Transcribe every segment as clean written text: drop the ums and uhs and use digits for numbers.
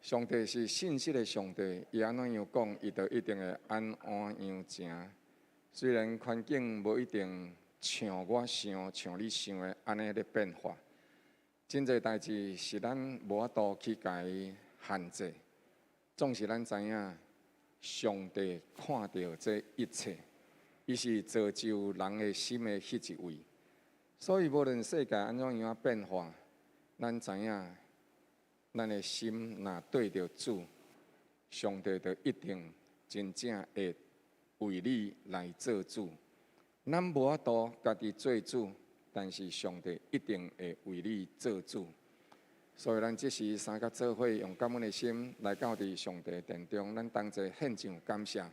上帝是信实的上帝，伊安怎样讲，伊就一定会安样成。虽然环境无一定像我想、像你想的安尼咧变化，真侪代志是咱无法度去甲伊限制。总是咱知影，上帝看到这一切，伊是造就人的心的迄一位。所以无论世界安怎样变化，咱知影，咱的心若对着主，上帝就一定真正会为你来做主。咱无法度家己做主，但是上帝一定会为你做主。所以咱即时三甲做伙，用感恩的心来到伫上帝殿中，咱同齐献上感谢。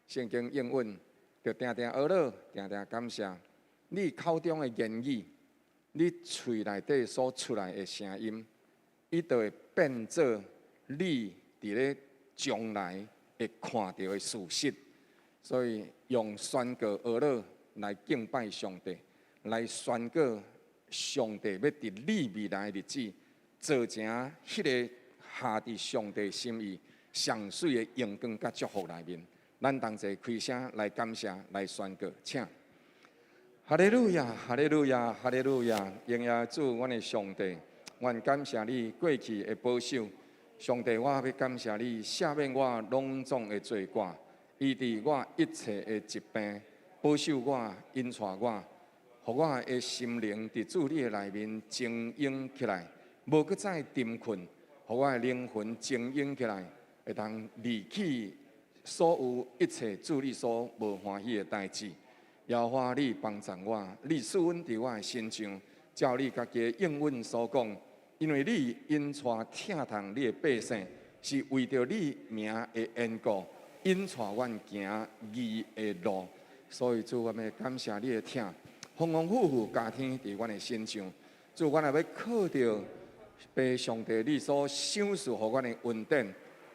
圣经应允，就定定学了，定定感谢。你口中的言语，你喙内底所出来的声音，伊就会变做你伫咧将来会看到的事实。所以用宣告学了来敬拜上帝，来宣告上帝要伫你未来的日子。做成迄个下伫上帝心意上水的阳光甲祝福内面，咱同齐开声来感谢、来宣告，请。哈利路亚，哈利路亚，哈利路亚！荣耀主，阮的上帝，阮感谢你过去的保守。上帝，我要感谢你赦免我拢总的罪过，医治我一切的疾病，保守我、引带我，互我的心灵伫主你的内面静养起来。无搁再沉困，互我的灵魂静养起来，会当离弃所有一切主你所无欢喜的代志。邀花你帮助我，你赐阮伫我的心上，照你家己的应允所讲，因为你引带疼痛你的百姓，是为着你名的缘故，引带阮行义的路。所以主，我们感谢你的疼，风风雨雨加添伫阮的心上。主，我若要靠着。被上帝你所赏赐互阮的恩典，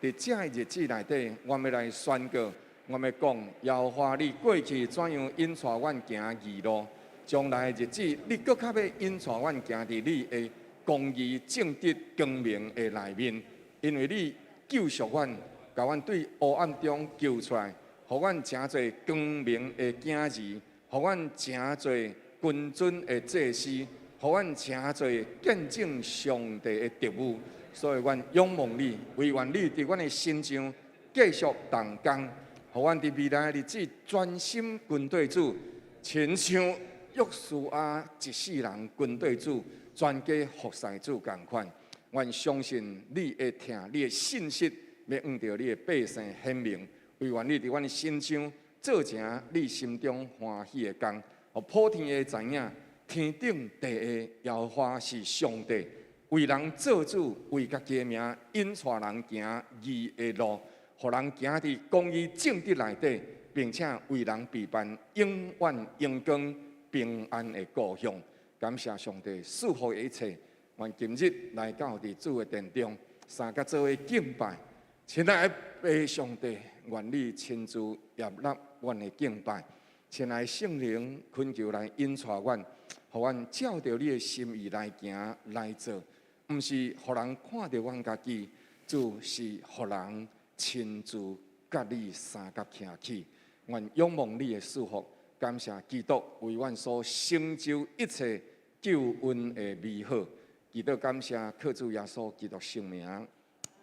伫这日子内底，我要来宣告，我要讲，邀花你过去怎样引带阮行义路，将来的日子，你搁较要引带阮行伫你的公义、正直、光明的内面，因为你救赎阮，甲阮对黑暗中救出来，互阮诚侪光明的囝儿，互阮诚侪君尊的祭司。互阮诚侪见证上帝的职务，所以阮仰望你，唯愿你伫阮的心上继续动工，互阮伫未来的日子专心跟对主，亲像约书亚一世人跟对主，全家服侍主共款。阮相信你会听，你的信息要按照你的百姓显明，唯愿你伫阮的心上做成你心中欢喜的工，互普天下知影。天顶地下，耶和是上帝，为人做主，为家己的名引带人行义的路，互人行伫公义正直内底，并且为人陪伴永远阳光平安的故乡。感谢上帝赐福的一切。愿今日来到伫主的殿中，三甲做伙敬拜。亲爱的上帝，愿你亲自接纳阮的敬拜。亲爱圣灵，恳求来引带阮。互阮照着你的心意来行来做，毋是互人看到阮家己，主是互人亲自甲你三甲行起。愿仰望你的赐福，感谢基督为阮所成就一切救恩的美好。基督感谢靠主耶稣基督圣名，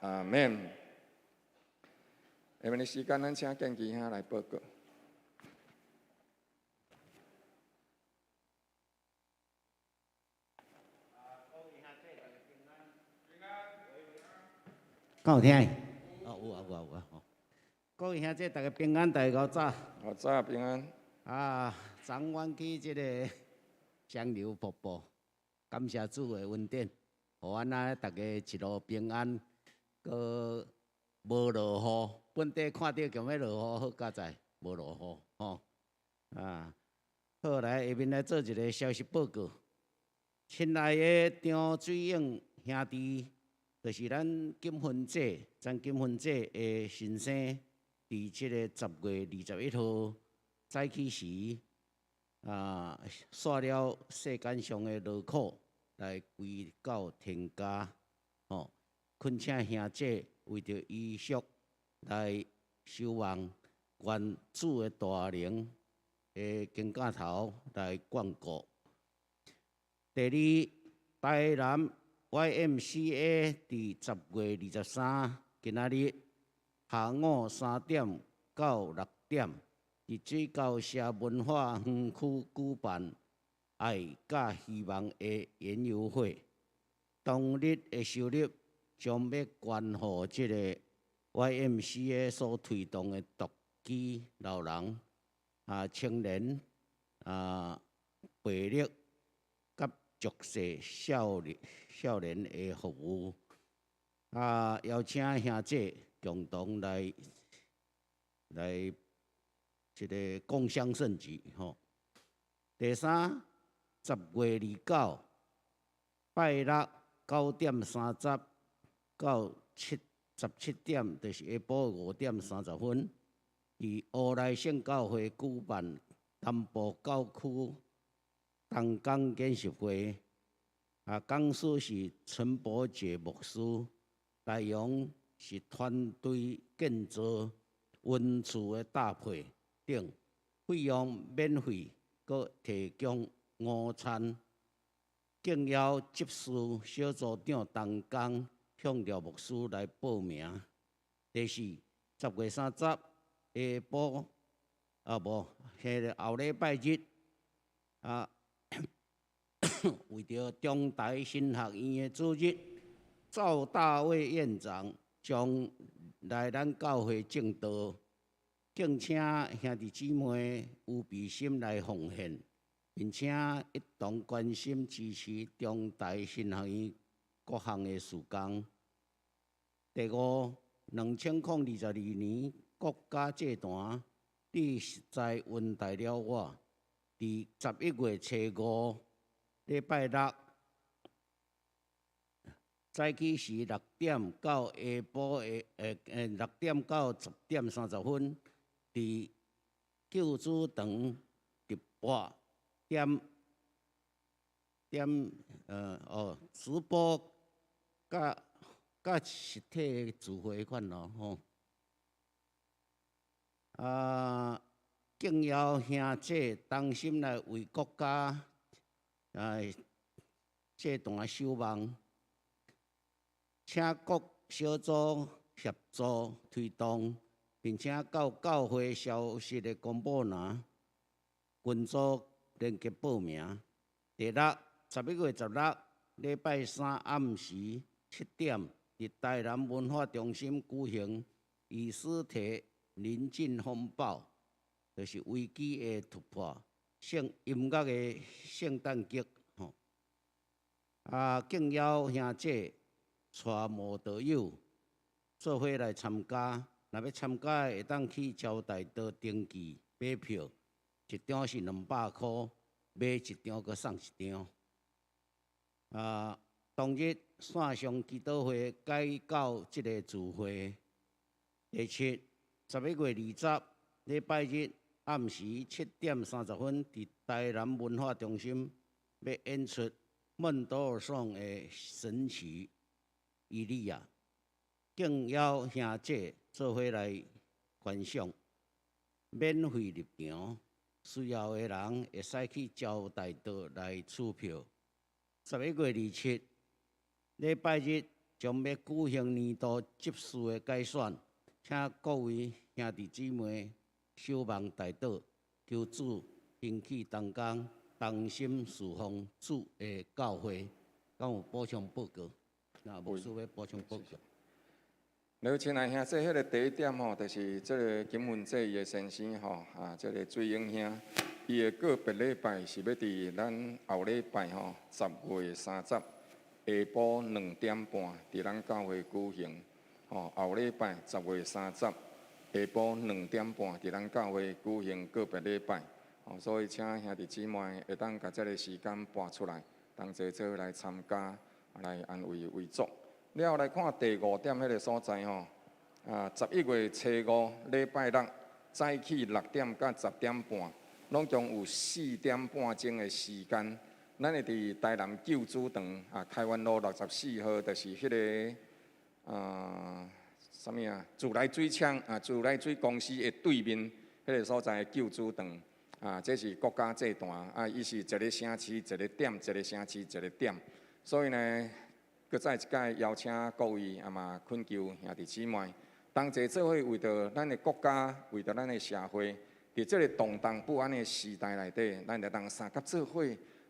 阿门。下面的时间，咱请建基兄来报告。敢有听？哦，有啊有啊有啊！吼，各位兄弟，大家平安，大家午早。午早平安。啊，昨晚去这个双流瀑布，感谢主的恩典，互阮啊大家一路平安，搁无落雨。本地看到强要落雨，好佳哉，无落雨吼。啊，好来下面来做一个消息报告。亲爱的张水英兄弟。就是咱金婚节，咱金婚节的新生，伫即个10月21号早起时，煞了世间上的劳苦，来归到天家，恳请兄姐为着遗属来守望，愿主的大灵的金架头来眷顾。第二，台南 YMCA 伫10月23今仔日下午3点到6点，伫水沟社文化园区举办爱甲希望的园游会。当日的收入将要捐予即个 YMCA 所推动的独居老人、青年、白领甲弱势少年的服务。邀请兄姐共同来一个共襄盛举吼。第三，10月29拜六9点30到17点，就是下晡5点30分，伫乌来圣教会举办南部教区同工研习会。讲师是陈伯杰牧师，内容是团队建造温厝的搭配等，费用免费，佮提供午餐。敬邀执事小组长同工向廖牧师来报名。第四，10月30下晡后礼拜日为着中台新学院的主日，赵大卫院长将来咱教会正道，敬请兄弟姊妹有备心来奉献，并且一同关心支持中台新学院各项的事工。第五，2022年国家祭坛，你实在恩待了我。伫11月初5礼拜六，早起是6点到下晡6点到10点30分，伫救主堂直播直播甲实体聚会款咯吼。敬邀兄姐同心来为国家祭坛守望，请各小组协助推动，并且到教会消息的公布栏群组连结报名。第六，11月16礼拜3暗时7点，伫台南文化中心举行以诗题临近风暴，就是危机的突破，音乐的圣诞节吼。敬邀兄姐带模道友做伙来参加。若要参加的，会当去招待道登记买票，一张是200块，买一张阁送一张。当日线上基督会改到即个聚会。第七，11月20礼拜日暗时7点30分，伫台南文化中心要演出孟多尔颂的神曲《以利亚》，敬邀兄姐做伙来观赏，免费入场，需要的人会使去招待道来取票。11月27礼拜日将要举行年度执事的改选，请各位兄弟姊妹守望大道，求主兴起同工，同心侍奉主的教会。敢有补充报告？那牧师要补充报告。了，亲爱兄弟，迄个第一点吼，就是这个金文济伊的先生吼，这个水英兄，伊的个别礼拜是要伫咱后礼拜吼10月30下晡2点半，伫咱教会举行。吼，后礼拜10月30下晡2点半，伫咱教会举行个别礼拜。吼，所以请兄弟姊妹会当甲这个时间拨出来，同齐做来参加，来安慰为主。了后来看第5点迄个所在吼，11月初5礼拜六早起6点到10点半，拢共有4点半钟的时间，咱会伫台南救主堂开元路64号，就是迄个啥物啊？自来水厂啊，自来水公司的对面迄个所在的救助场这是国家这段伊是一个城市一个点，一个城市一个点，所以呢，搁再一届邀请各位嘛恳求兄弟姊妹，同齐做伙为着咱的国家，为着咱的社会，伫这个动荡不安的时代内底，咱来当三甲做伙，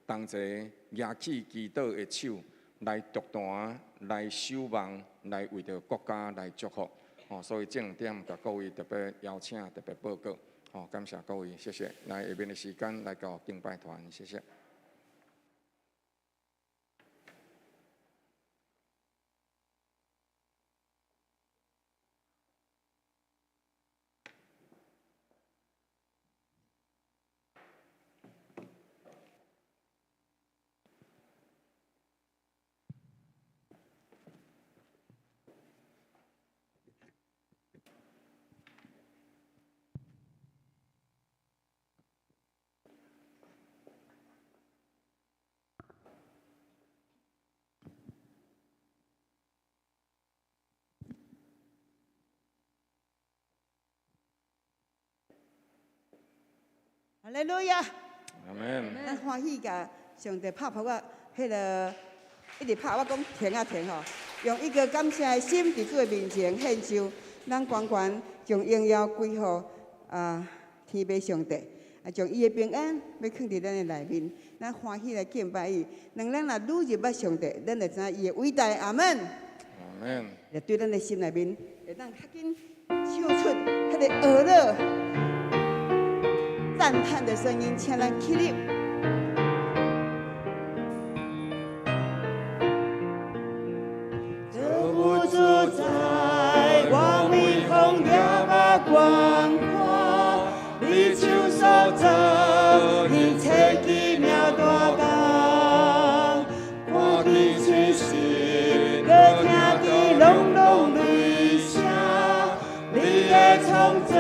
同齐举起祈祷的手。来独断，来守望，来为着国家来祝福，所以这两点，甲各位特别邀请，特别报告，感谢各位，谢谢。来下面的时间来到敬拜团，谢谢。哈利路亚！阿门。咱欢喜甲上帝拍拍我，迄个一直拍我讲停啊停吼，用一个感谢的心伫主的面前献上，咱关关将荣耀归互天父上帝，将伊的平安要藏伫咱的内面，咱欢喜来敬拜伊。让咱若愈入捌上帝，咱就知影伊的伟大。阿门。阿门。也对咱的心内面，会当较紧唱出迄个俄勒。赞叹的声音，请咱起立。这无主宰，光明空了吧广阔，你手所做，一切奇妙大工，看见全是，搁听见隆隆雷声，你的创造。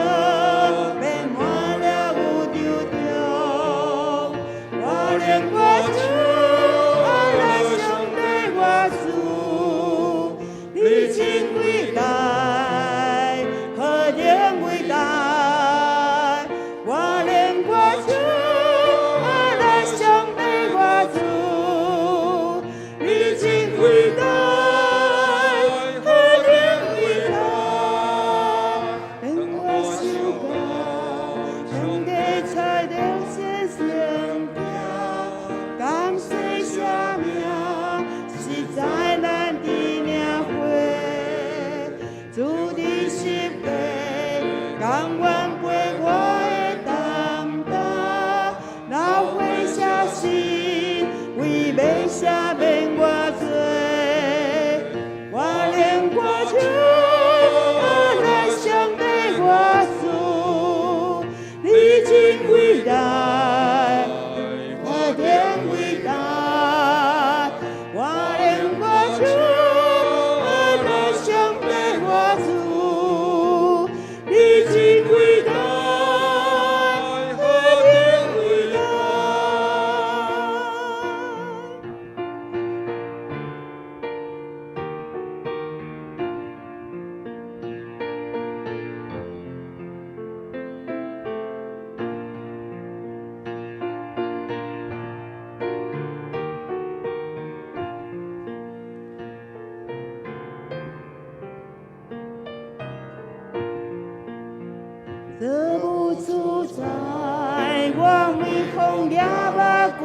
这无主宰，光明空了吧广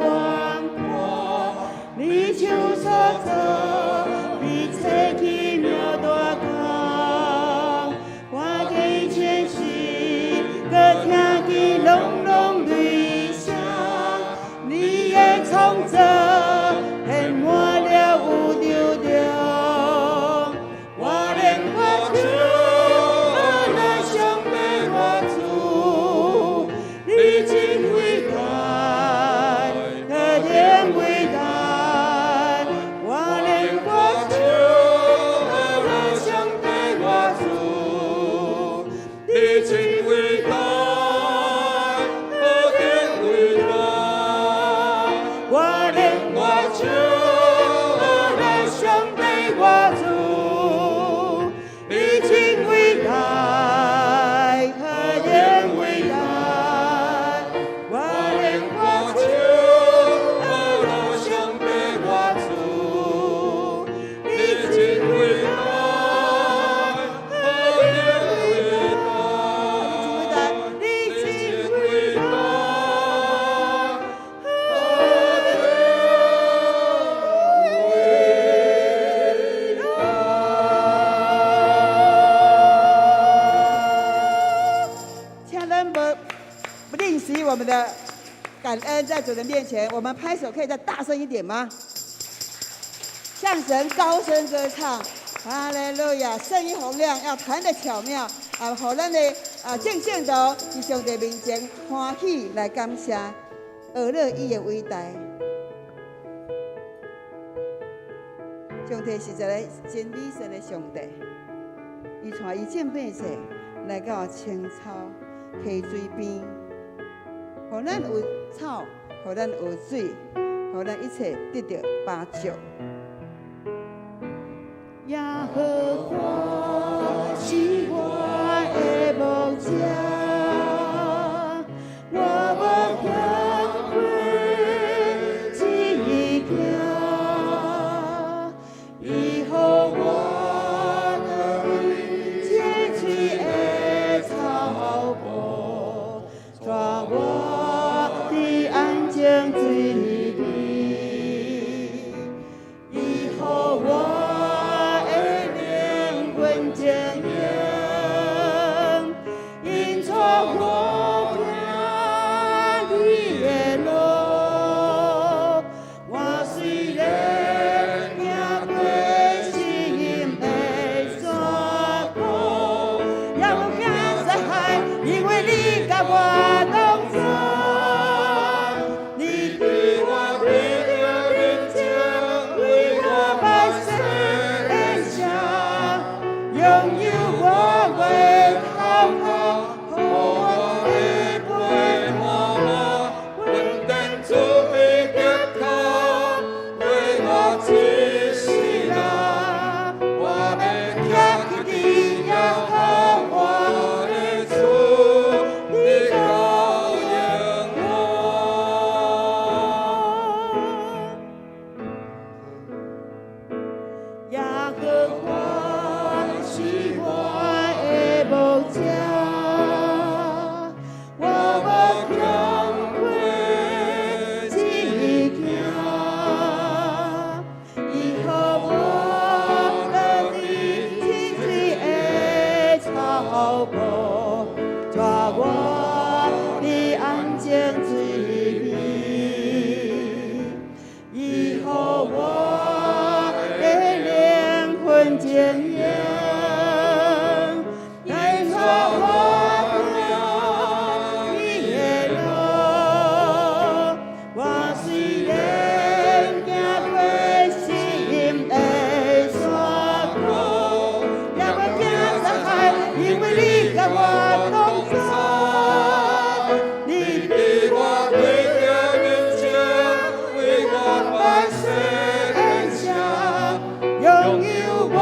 阔，你手所做，一切奇妙大工，看见全是，搁听见隆隆雷声，你的创造填满了宇宙中，我连我主。伟大，感恩在主的面前，我们拍手可以再大声一点吗？向神高声歌唱，哈利路亚！声音洪亮，要弹得巧妙啊，好咱的静静的伫上帝面前欢喜来感谢，俄勒伊的伟大。上帝是一个真理性的上帝，伊带伊众百姓来到青草溪水边，互咱有草，互咱有水，互咱一切得到帮助。耶和华是我的牧者，我无强愧只依靠，伊予我得接水的草坡，带我伫安静水里，伊予我经营，因错我行你的路，我虽然行过心的山谷，也无惊灾害，因为你甲我同在，你对我对着认真，为我百姓的笑。拥有我的头壳，予我的背毛，稳定主的脚头，为我指示啦。我的脚一定要好，我的主你高迎我，耶和华是我的牧者，我无强愧只依靠，伊予我得伫清水的草坡，带我伫安静水里，伊予我的灵魂经营。拥有我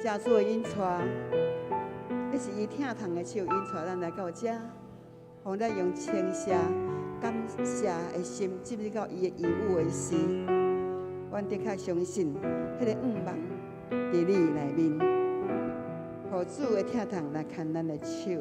家主的引带，这是伊疼痛的手引带咱来到这，互咱用清谢、感谢的心进入到伊的义务的时，阮的确相信，迄个望伫你内面，互主的疼痛来牵咱的手。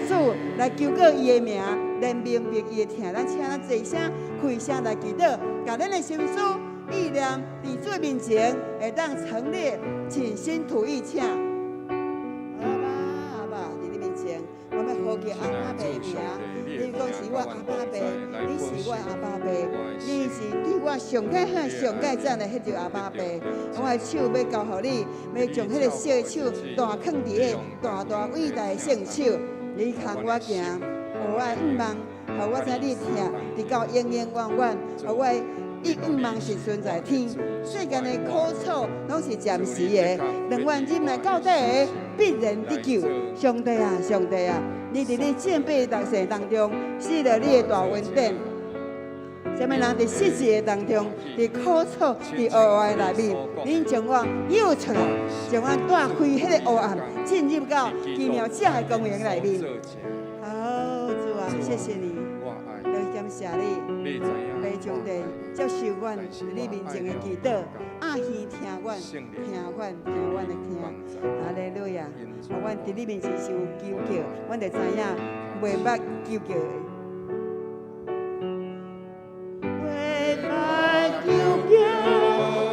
主来求告伊的名，连明白伊的疼，咱请咱坐声开声来祈祷，把咱的心思意念伫主面前，会当成立倾心吐意，请阿爸伫你面前，我要呼叫阿爸的名，你讲是我阿爸爸，你是我阿爸爸，你是对我上介好、上介赞的迄条阿爸爸，我的手要交予你，要将迄个小的手大放伫个大伟大的圣手。你看我行，互我仰望，互我知你疼，直到永永远远，互我伊仰望是存在天。世间的苦楚拢是暂时的，两万忍耐到底的，必然得救。上帝啊，上帝啊，你伫你战备的人生当中，施了你的大恩典。什么人伫失志的当中，伫苦楚、伫黑暗内面，恁将我诱出来，将我带开迄个黑暗，进入到奇妙者的公园内面。好，主啊，谢谢谢你，我爱来感谢你。你知影，来上帝接受阮伫你面前的祈祷，阿耳听阮，听阮的听。哈利路亚！阮伫你面前是有求叫，阮就知影袂捌求叫的。袂捌求叫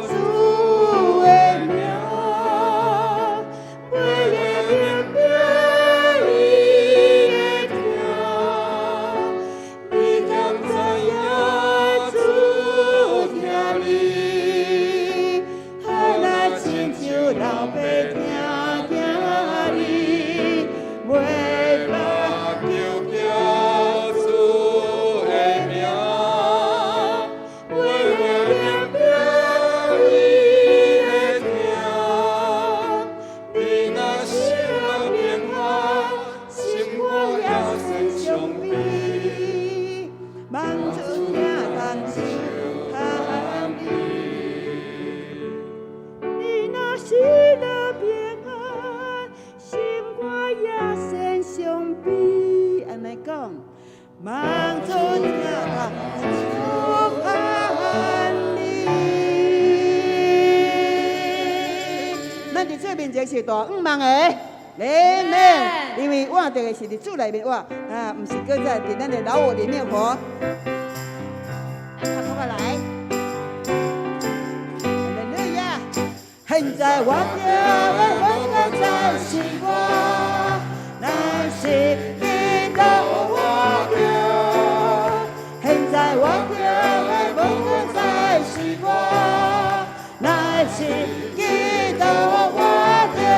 主的名，每个明白伊的听，你敢知影主听你，海来亲像老爸听听你，袂捌求叫主的名，每个明白伊的听，你若心若平安，生活也算上美，望出听人手喊你。你若心若平安，心我也算上美。安尼讲，望出听人手喊你。咱伫这面前是大五万个。阿门。因为活着的是伫主内面活，啊，毋是搁在伫咱的老我里面活。看过来，哈利路亚！现在我的在是我，乃是基督我的。现在我的在是我，乃是基督我的。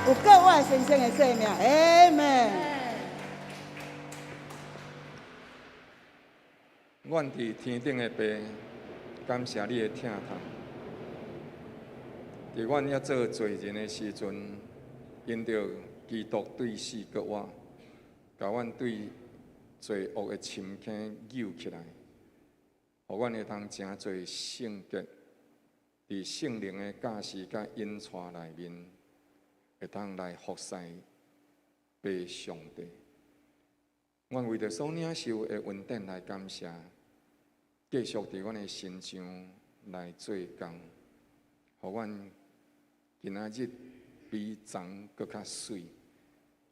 有够我先生的生命，阿门。阮伫天顶的爸，感谢你的疼痛，伫阮要做罪人的时阵，因着基督对死搁活，甲阮对罪恶的深坑扭起来，互阮会通诚侪圣洁，伫圣灵的教示甲引带内面，会通来服侍被上帝。阮为着所领受的恩典来感谢，继续伫阮的身上来做工，互阮今仔日比昨搁较水，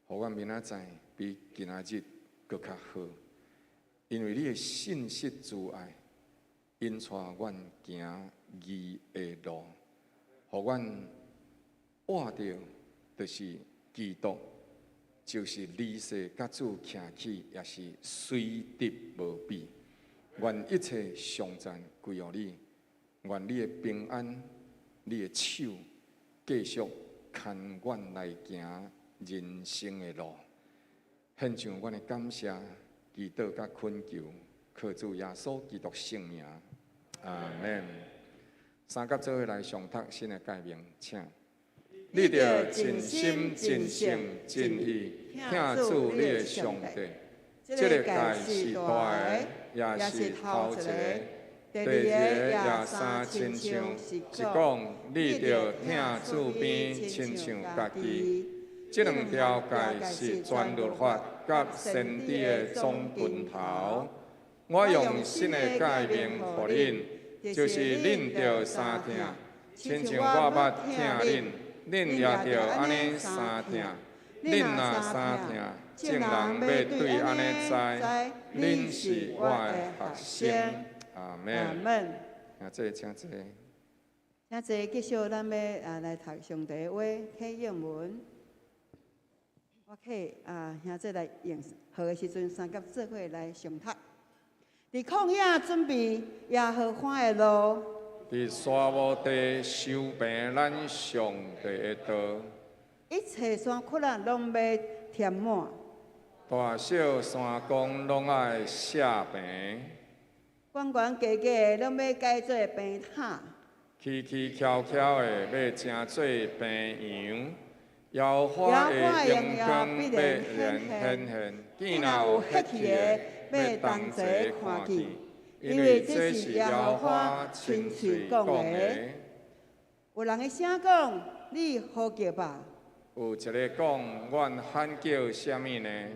互阮明仔载比今仔日搁较好。因为你的信实自爱，引带阮行义的路，互阮活着就是基督，就是离世甲主徛起，也是水滴无比。愿一切上赞归乎你，愿你的平安，你的手继续牵阮来行人生的路。献上阮的感谢、祈祷甲恳求，靠主耶稣基督圣名，阿门。三甲做伙来上读新的诫命，请。你着尽心、尽性、尽意听主你的上帝。这个界是大的，也是头一个。第二个也三亲像，是讲你着听主边，亲像家己。这两条界是全律法甲先知的总分头。我用新的诫命互恁，就是恁着三听，亲像我捌听恁，恁也着安尼三听。恁若三听，众人要对安尼知，恁是我的学生。阿门。请坐，请坐。请坐，继续咱要来读上帝的话，启英文。我启现在来用学的时阵，三甲做伙来上读。伫旷野准备耶和华的路，伫沙漠地修平咱上帝的道。一切山窟啊，拢要填满；大小山峰拢爱写平。悬悬低低的，拢要改做平塔；崎崎蹺蹺的，要成做平洋。摇花的阳光必然显现，见若有血气的，要同齐看见，因为这是耶和华亲嘴讲的。有人的声讲：“你呼叫吧。”有一个讲：“阮喊叫什么呢？”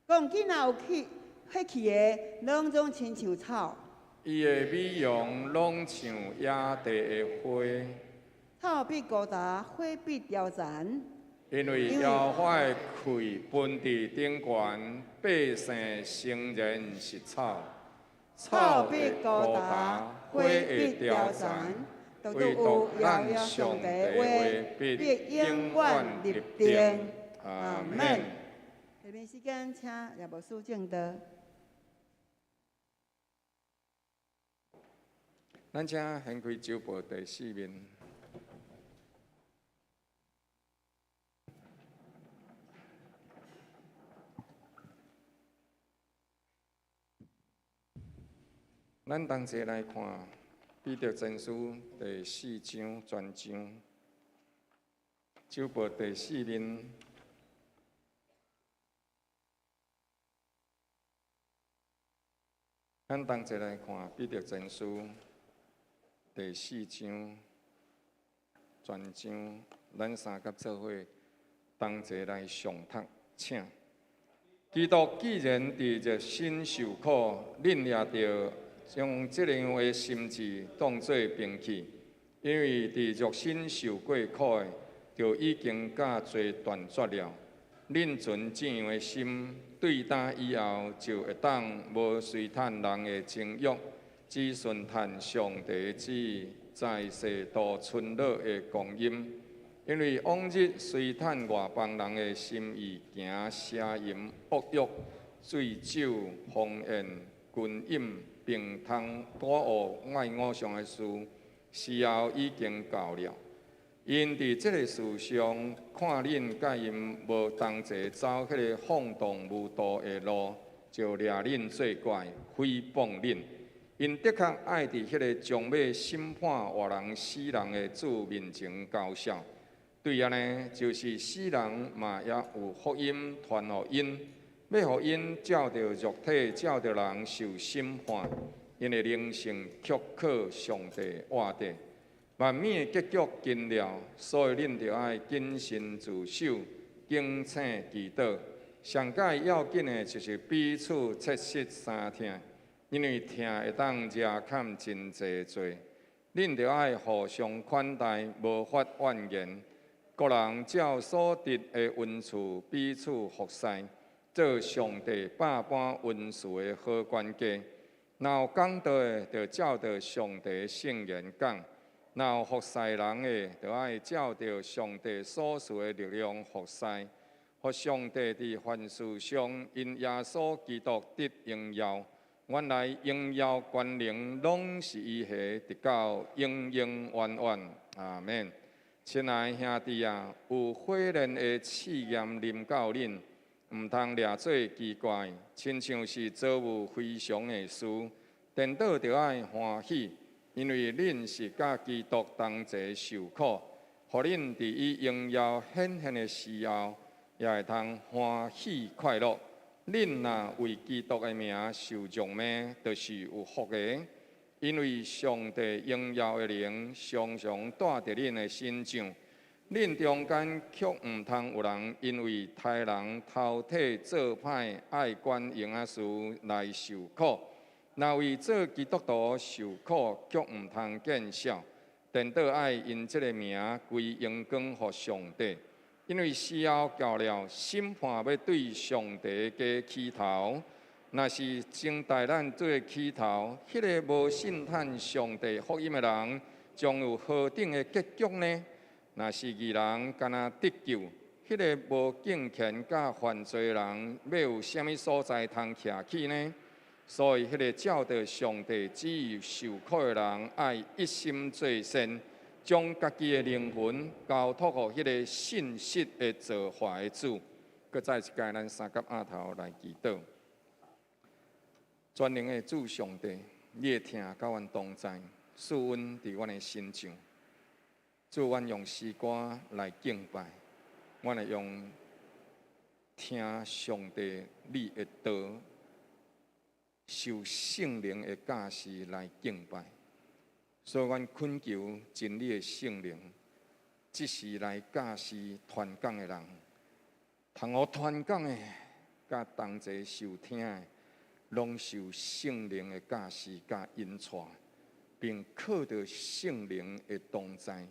讲见若有血气的，拢总亲像草。伊的美容拢像野地的花。草必孤单，花必凋残。因为耶和华的气分伫顶悬，百姓诚然是草。草必孤单，花必凋残。唯独咱上帝的话必永远立定。阿门。下面时间，请叶牧师正道。咱请掀开周报第4面。咱同齐来看《彼得前书》第4章全章，周报第4面。咱同齐来看《彼得前书》第4章全章，咱三甲做伙同齐来上读，请。基督既然伫热心受苦，恁也着将这样的心志当作兵器，因为伫肉身受过苦的，就已经甲罪断绝了。恁存这样的心，对待以后就会当无随趁人的情欲，只顺趁上帝的旨意，在世度春乐的光阴。因为往日随趁外邦人的心意，行邪淫、恶欲、醉酒、荒宴、军饮，并通躲学爱偶像的事，时候已经到了。因伫这个事上，看恁甲因无同齐走迄个放荡无道的路，就掠恁做怪，诽谤恁。因的确爱伫迄个将要审判活人死人的主面前交笑。对安尼，就是死人嘛也有福音传互因，要互因照着肉体、照着人受审判，因的灵性却靠上帝活地。万免的结局近了，所以恁着爱谨慎自守，警醒祈祷。上界要紧的就是彼此切实相听，因为听会当遮砍真济罪。恁着爱互相款待，无发怨言。各人照所得的恩赐彼此服侍，做上帝百般恩赐的好管家。若有讲道的，就照着上帝圣言讲；若有服侍人的，就爱照着上帝所赐的力量服侍。互上帝伫凡事上因耶稣基督得荣耀。原来荣耀权能拢是伊下，直到永永远远。阿免。亲爱兄弟啊，有火炼的试验临到恁，毋通掠做奇怪，亲像是造物非常的事。颠倒着爱欢喜，因为恁是甲基督同齐受苦，互恁伫伊荣耀显现的时候，也会通欢喜快乐。恁若为基督的名受辱骂，就是有福的。因为上帝荣耀的灵常常带着恁的身上，恁中间却毋通有人因为他人偷摕做歹爱管闲仔事来受苦。若为做基督徒受苦，却毋通见笑，颠倒爱因这个名归荣光予上帝。因为时候到了，审判要对上帝加起头。若是正待咱做起头，迄个无信探上帝福音的人，将有何等的结局呢？若是义人敢若得救，迄个无敬虔甲犯罪的人，要有啥物所在通徛起呢？所以，迄个照着上帝旨意受苦的人，爱一心做善，将家己的灵魂交托予迄个信实的造化的主。搁再一届，咱三甲额头来祈祷。全能的主上帝，你的听甲阮同在，赐阮伫阮的心上。主，阮用诗歌来敬拜，阮会用听上帝你的道，受圣灵的教示来敬拜。所以，阮恳求真理的圣灵，即时来教示传讲的人，通互传讲的甲同齐受听的。拢受圣灵的教示甲引带，并靠着圣灵的同在，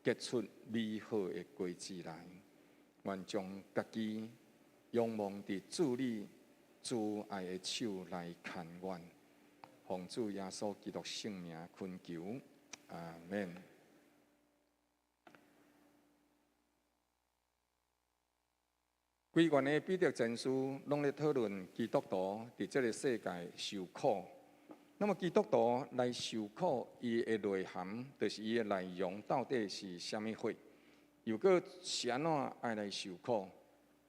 结出美好的果子来。愿将家己仰望伫主你主爱的手来牵愿，奉主耶稣基督圣名恳求，阿免。规元的彼得前书拢咧讨论基督徒伫这个世界受苦。那么基督徒来受苦，伊的内涵就是伊的内容到底是啥物货？又搁是安怎爱来受苦？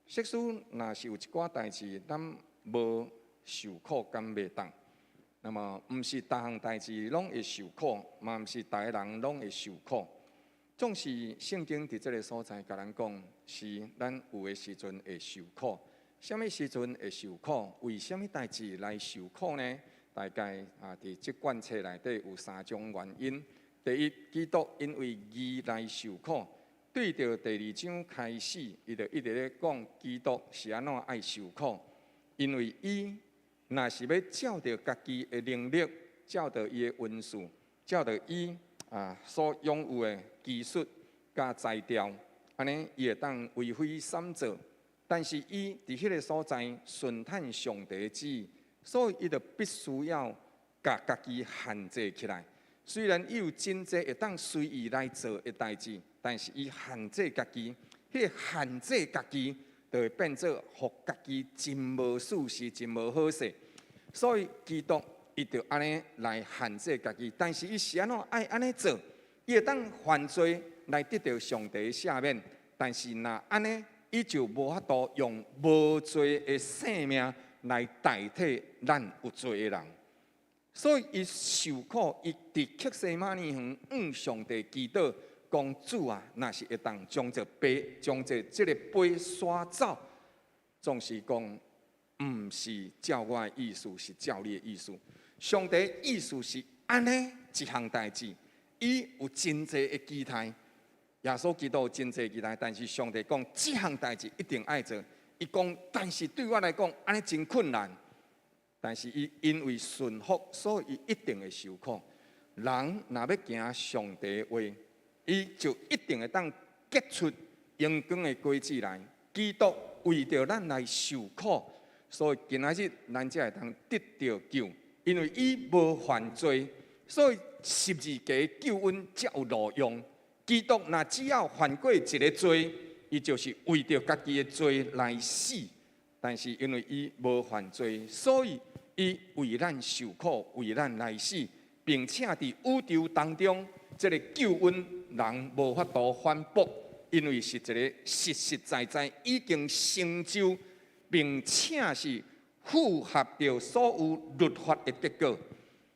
实使若是有一寡代志，咱无受苦敢袂当。那么毋是逐项代志拢会受苦，嘛毋是逐个人拢会受苦。总是圣经伫这个所在，甲咱讲是咱有的时阵会受苦。什么时阵会受苦？为什么代志来受苦呢？大概伫这卷册内底有3种原因。第一，基督因为义来受苦。对着第2章开始，伊就一直咧讲基督是安怎爱受苦，因为伊若是要照着家己的能力，照着伊的恩赐，照着伊所拥有的技术甲才调，安尼伊会当为非三做。但是伊伫迄个所在顺探上帝的旨意，所以伊就必须要甲家己限制起来。虽然伊有真济会当随意来做的代志，但是伊限制家己，迄个限制家己，就会变做互家己真无舒适、真无好势。所以基督伊就安尼来限制家己，但是伊是安怎爱安尼做？伊会当犯罪来得到上帝的赦免，但是若安尼，伊就无法度用无罪的性命来代替咱有罪的人。所以伊受苦，伊伫克西马尼园向上帝祈祷，讲主啊，若是会当将这个杯刷走，总是讲毋是照我的意思，是照你的意思。上帝的意思是安尼一项代志，伊有真侪的期待，耶稣基督有真侪期待，但是上帝讲这项代志一定爱做。伊讲，但是对我来讲，安尼真困难。但是伊因为顺服，所以伊一定会受苦。人若要行上帝的话，伊就一定会当结出阳光的果子来。基督为着咱来受苦，所以今仔日咱才会当得到救。因为伊无犯罪，所以十字架救恩才有路用。基督若只要犯过一个罪，伊就是为着家己的罪来死。但是因为伊无犯罪，所以伊为咱受苦，为咱来死，并且伫宇宙当中，这个救恩人无法度反驳，因为是一个实实在在已经成就，并且是符合着所有律法的结果。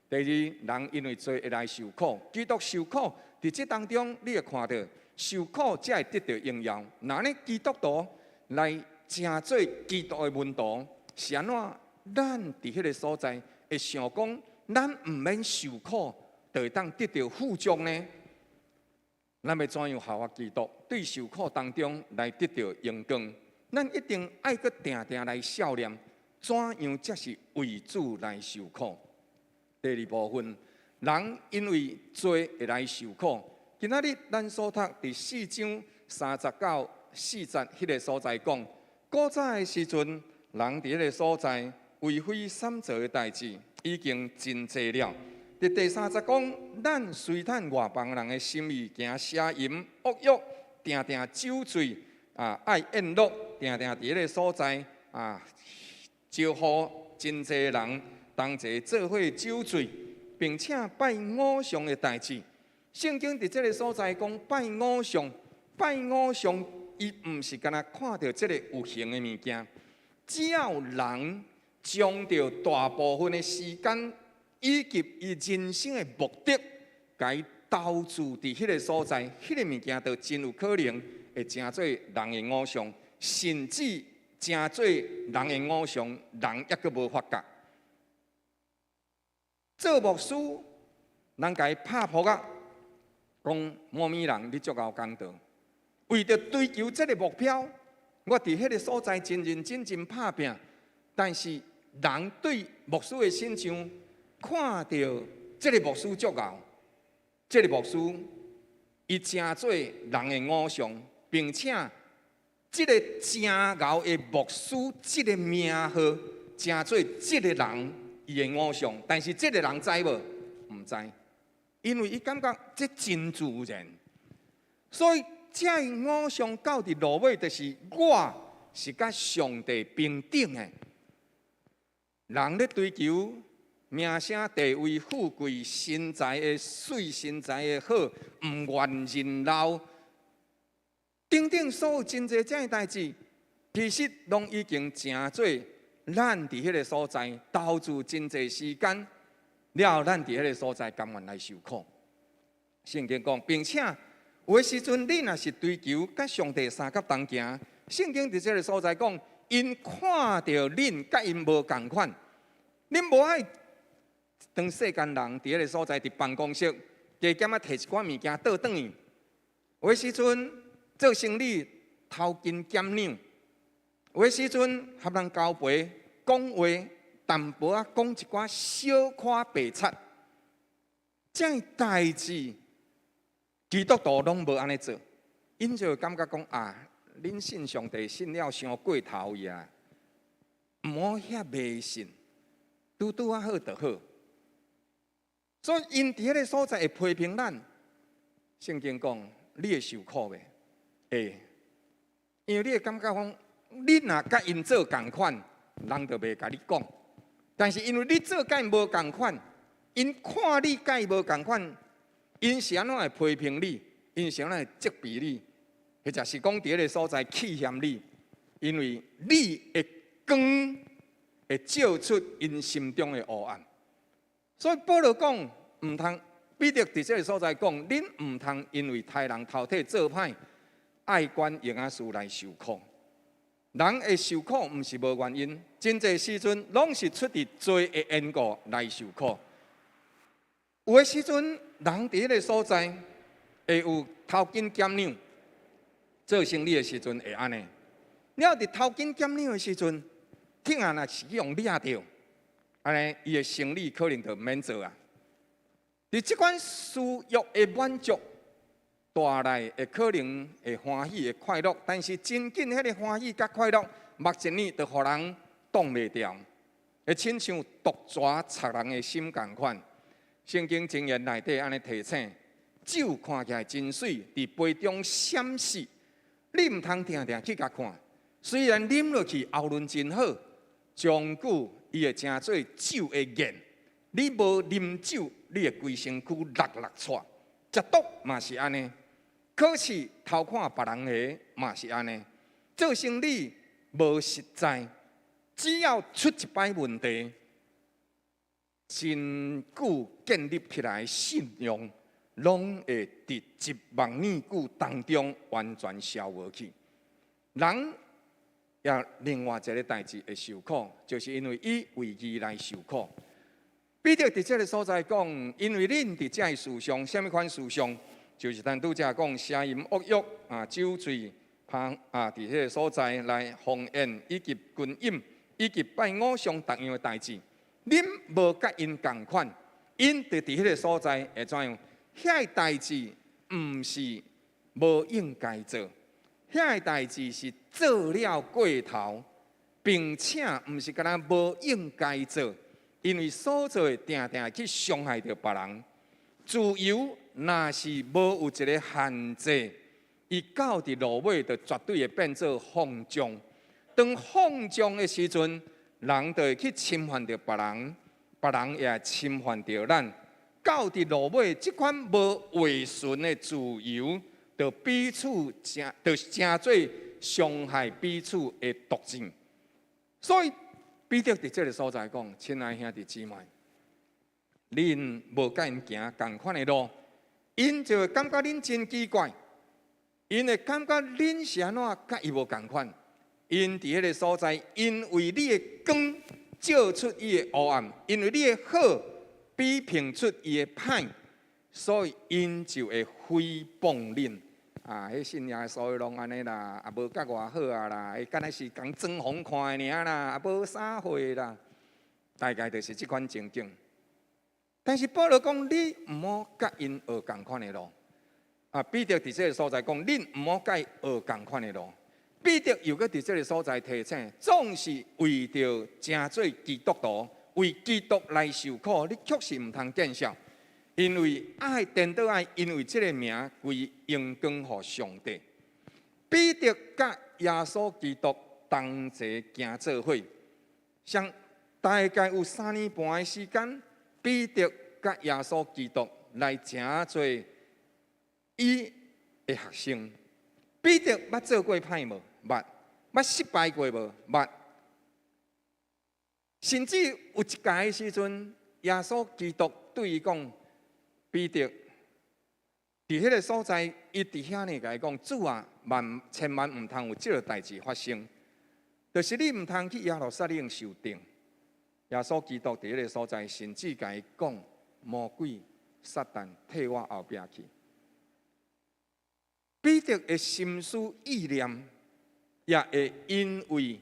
第二，人因为罪会来受苦，基督受苦，伫这当中你会看到受苦才会得到荣耀。那呢，基督徒来成做基督的门徒，是安怎？咱伫迄个所在会想讲，咱毋免受苦，就会当得到富足呢？咱要怎样效法基督，对受苦当中来得到荣光？咱一定爱搁定定来笑念，怎样才是为主来受苦？第二部分，人因为罪会来受苦。今仔日咱所读第4章39、40迄个所在讲，古早的时阵，人伫迄个所在为非三做的代志已经真济了。第30讲，咱随趁外邦人的心意，行邪淫、恶欲，定定酒醉爱宴乐，定定伫迄个所在招呼真济人同齐做伙酒醉，并且拜偶像的代志。圣经伫这个所在讲拜偶像，伊毋是干那看到这个有形的物件，只要人将着大部分的时间以及伊人生的目的，甲伊投注伫迄个所在，迄个物件就真有可能会成做人的偶像，甚至成做人的偶像，人抑阁无发觉。做牧师，人甲伊拍扑啊，讲某物人你足够功德。为着追求这个目标，我伫迄个所在真认真、真拍拼。但是人对牧师的心象，看到这个牧师足够，这个牧师伊成做人的偶像，并且这个真牛的牧师，这个名号成做这个人伊的偶像。但是这个人知无？唔知，因为伊感觉这真自然，所以。这偶像到伫落尾，就是我是甲上帝平等的。人咧追求名声、地位、富贵、身材的水、身材的好，毋愿认老，等等所有真侪这代志，其实拢已经成做咱伫迄个所在投注真侪时间，了后咱伫迄个所在甘愿来受苦。圣经讲，并且。有的时阵，你若是追求甲上帝三脚同行，圣经伫这个所在讲，因看到恁甲因无共款，恁无爱当世间人伫迄个所在伫办公室加减摕一寡物件倒转去。有的时阵做生意头筋减扭，有的时阵合人交陪讲话淡薄仔讲一寡小可白贼，这代志。基督徒拢无安尼做，因就感觉讲恁信上帝信了伤过头呀，毋好遐迷信，拄啊好就好。所以因伫迄个所在会批评咱，圣经讲你会受苦袂？会，因为你会感觉讲，你若甲因做共款，人就袂甲你讲。但是因为你做甲因无共款，因看你甲伊无共款。因是安怎会批评你？因是安怎会责备你？或者是讲伫迄个所在欺骗你？因为你的光会照出因心中的黑暗，所以保罗讲，唔通彼得伫这个所在讲，恁唔通因为杀人头体做歹，爱管营仔事来受苦。人会受苦，唔是无原因，真侪时阵拢是出于罪的缘故来受苦。有的时阵，人伫迄个所在会有偷斤减两，做生意的时阵会安尼。了伫偷斤减两的时阵，听啊若是去用掠着，安尼伊的生意可能就免做啊。伫即款私欲的满足，带来会可能会欢喜会快乐，但是真紧迄个欢喜甲快乐，目前呢，就互人挡袂掉，会亲像毒蛇插人的心共款。圣经箴言内底安尼提醒：酒看起来真水，伫杯中闪烁，你毋通定定去甲看。虽然啉落去后轮真好，终究伊会成做酒的瘾。你无啉酒，你会规身躯落窜。食毒嘛是安尼，可是偷看别人的嘛是安尼。做生意无实在，只要出一摆问题，真久建立起来信用，拢会伫一万年久当中完全消无去。人也另外一个代志会受苦，就是因为伊为义来受苦。彼得伫这个所在讲，因为恁伫这事上，什么款事上，就是咱拄则讲邪淫恶欲酒醉伫迄个所在来奉宴以及军饮以及拜偶像逐样的代志。恁无甲因共款，因就伫迄个所在会怎样？遐个代志毋是无应该做，遐个代志是做了过头，并且毋是敢若无应该做，因为所做的定定去伤害着别人。自由若是无有一个限制，伊到伫落尾就绝对会变做放纵。当放纵的时阵，人就会去侵犯着别人，别人也侵犯着咱。到伫落尾，即款无违顺的自由，就彼此成做伤害彼此的毒箭。所以彼得伫这个所在讲：亲爱兄弟姊妹，恁无甲因行同款的路，因就会感觉恁真奇怪，因会感觉恁是安怎甲伊无同款。因伫迄个所在，因为你的光照出伊的黑暗，因为你的好批评出伊的歹，所以因就会诽谤恁。迄信仰所有拢安尼啦，也无甲偌好啊啦，敢若是共装潢看的尔啦，也无啥货啦，大概就是即款情景。但是保罗讲，你毋好甲因学共款的路。彼得伫这个所在讲，恁毋好甲伊学共款的路。彼得又搁伫这个所在提醒，总是为着成做基督徒，为基督来受苦，你确实毋通见笑，因为爱颠倒爱，因为这个名归荣光互上帝。彼得甲耶稣基督同齐行做伙，像大概有3年半的时间，彼得甲耶稣基督来成做伊的学生。彼得捌做过歹无？捌。捌失败过无？捌。甚至有一届的时阵，耶稣基督对伊讲：彼得，伫迄个所在，伊伫遐呢，甲伊讲：主啊，千万毋通有即个代志发生，就是你毋通去耶路撒冷受定。耶稣基督伫迄个所在，甚至甲伊讲：魔鬼、撒旦退我后壁去。彼得的心思意念，也会因为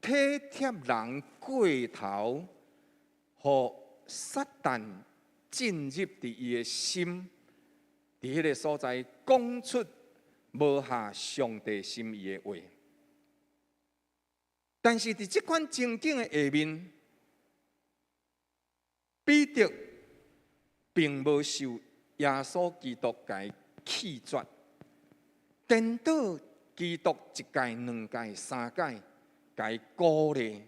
体贴人过头，互撒旦进入伫伊的心，伫迄个所在讲出无合上帝心意的话。但是伫即款情景的下面，彼得并无受耶稣基督甲伊弃绝。颠倒基督一届、2届、3届，甲伊鼓励，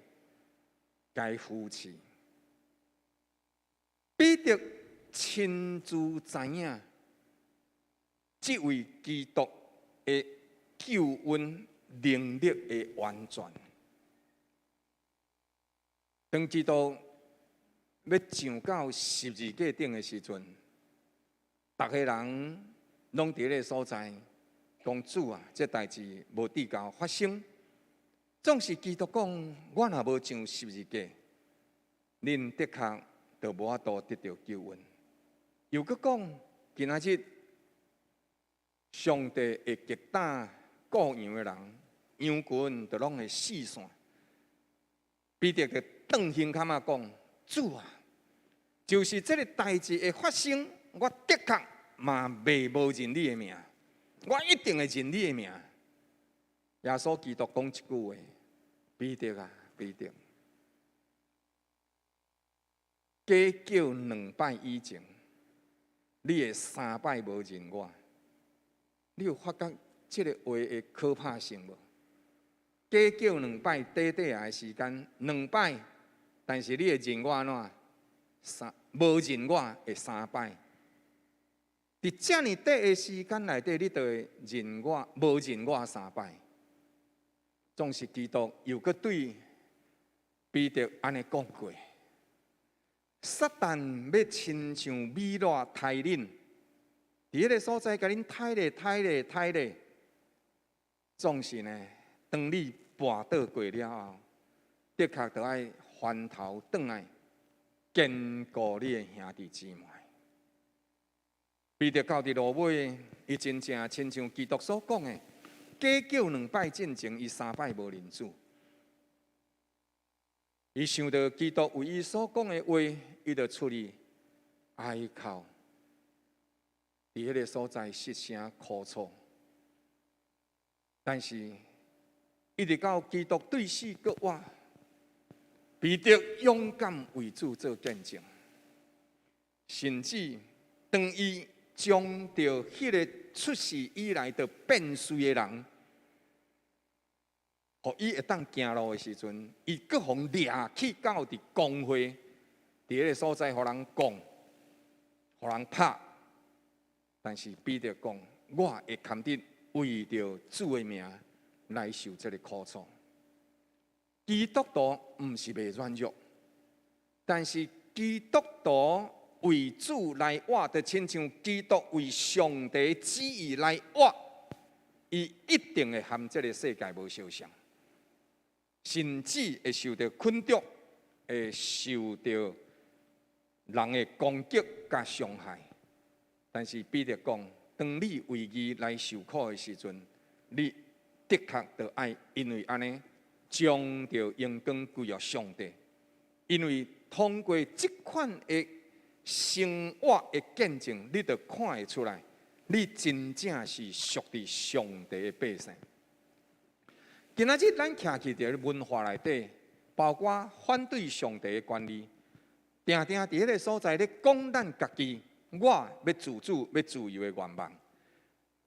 甲伊扶持。彼得亲自知影，这位基督的救恩能力的完全。当基督要上到十字架顶的时阵，逐个人拢伫个所在，讲主啊，这代志无地高发生。总是基督讲，我若无上十字架，恁的确就无法度得到救恩。又搁讲，今仔日上帝会击打各样的人，羊群就拢会四散。彼得就转胸坎仔讲：主啊，就是这个代志会发生，我的确嘛袂无认你的命，我一定会认你的命。耶稣基督讲一句话：彼得啊，彼得，假叫2摆以前，你会3摆无认我。你有发觉这个话的可怕性无？假叫2摆，短短的时间2摆，但是你会认我安怎？无认我会3摆。伫遮尔短的时间内底，你就会认我，无认我3摆。总是基督又搁对彼得安尼讲过：撒旦要亲像米辣刣恁，伫迄个所在，甲恁刣咧，总是呢，当你跋倒过了后，的确就爱翻头转来，坚固你的兄弟姊妹。彼得到伫落尾，伊真正亲像基督所讲的。假叫2摆进前，伊3摆无认主。伊想到基督为伊所讲的话，伊就出去哀哭，伫迄个所在失声哭楚。但是一直到基督对死搁活，彼得勇敢为主做见证，甚至当伊将着迄个出世以来就变衰的人，互伊会当行路的时阵，伊搁互掠去到伫公会，伫迄个所在，互人讲，互人拍。但是彼得讲，我会堪得为着主的名来受这个苦楚。基督徒毋是袂软弱，但是基督徒为主来活，就亲像基督为上帝旨意来活，伊一定会和这个世界无相像，甚至会受到困毒，会受到人的攻击甲伤害。但是彼得讲，当你为义来受苦的时阵，你的确就爱因为安尼，将着阳光归于上帝，因为通过这款的生活的见证，你就看会出来，你真正是属于上帝的百姓。今仔日咱徛起伫文化内底，包括反对上帝的管理，定定伫迄个所在咧讲咱家己，我要自主、要自由的愿望。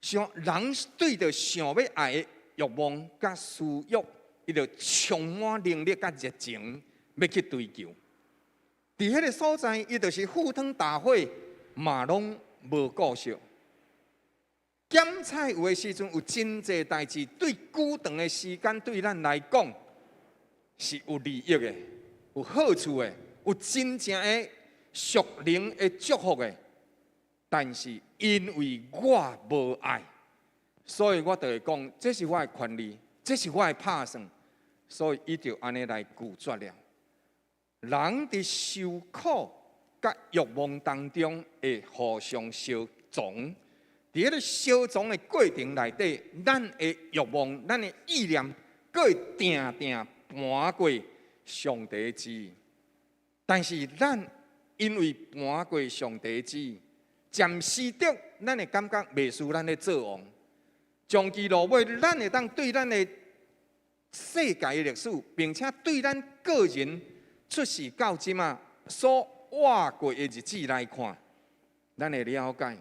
像人对着想要爱的欲望甲私欲，伊就充满能力甲热情，要去追求。伫迄个所在，伊就是赴汤蹈火，嘛拢无顾惜。检采有的时阵，有真济代志，对久长的时间，对咱来讲是有利益的、有好处的、有真正的属灵的祝福的。但是因为我无爱，所以我就会讲，这是我的权利，这是我的拍算，所以伊就安尼来拒绝了。人伫受苦甲欲望当中会互相相撞，伫迄个相撞的过程内底，咱的欲望、咱的意念，佫会定定搬过上帝的旨意。但是咱因为搬过上帝的旨意，暂时的咱会感觉袂输咱的做王，长期落尾，咱会当对咱的世界的历史，并且对咱个人出世到即嘛所活过的日子来看，咱会了解，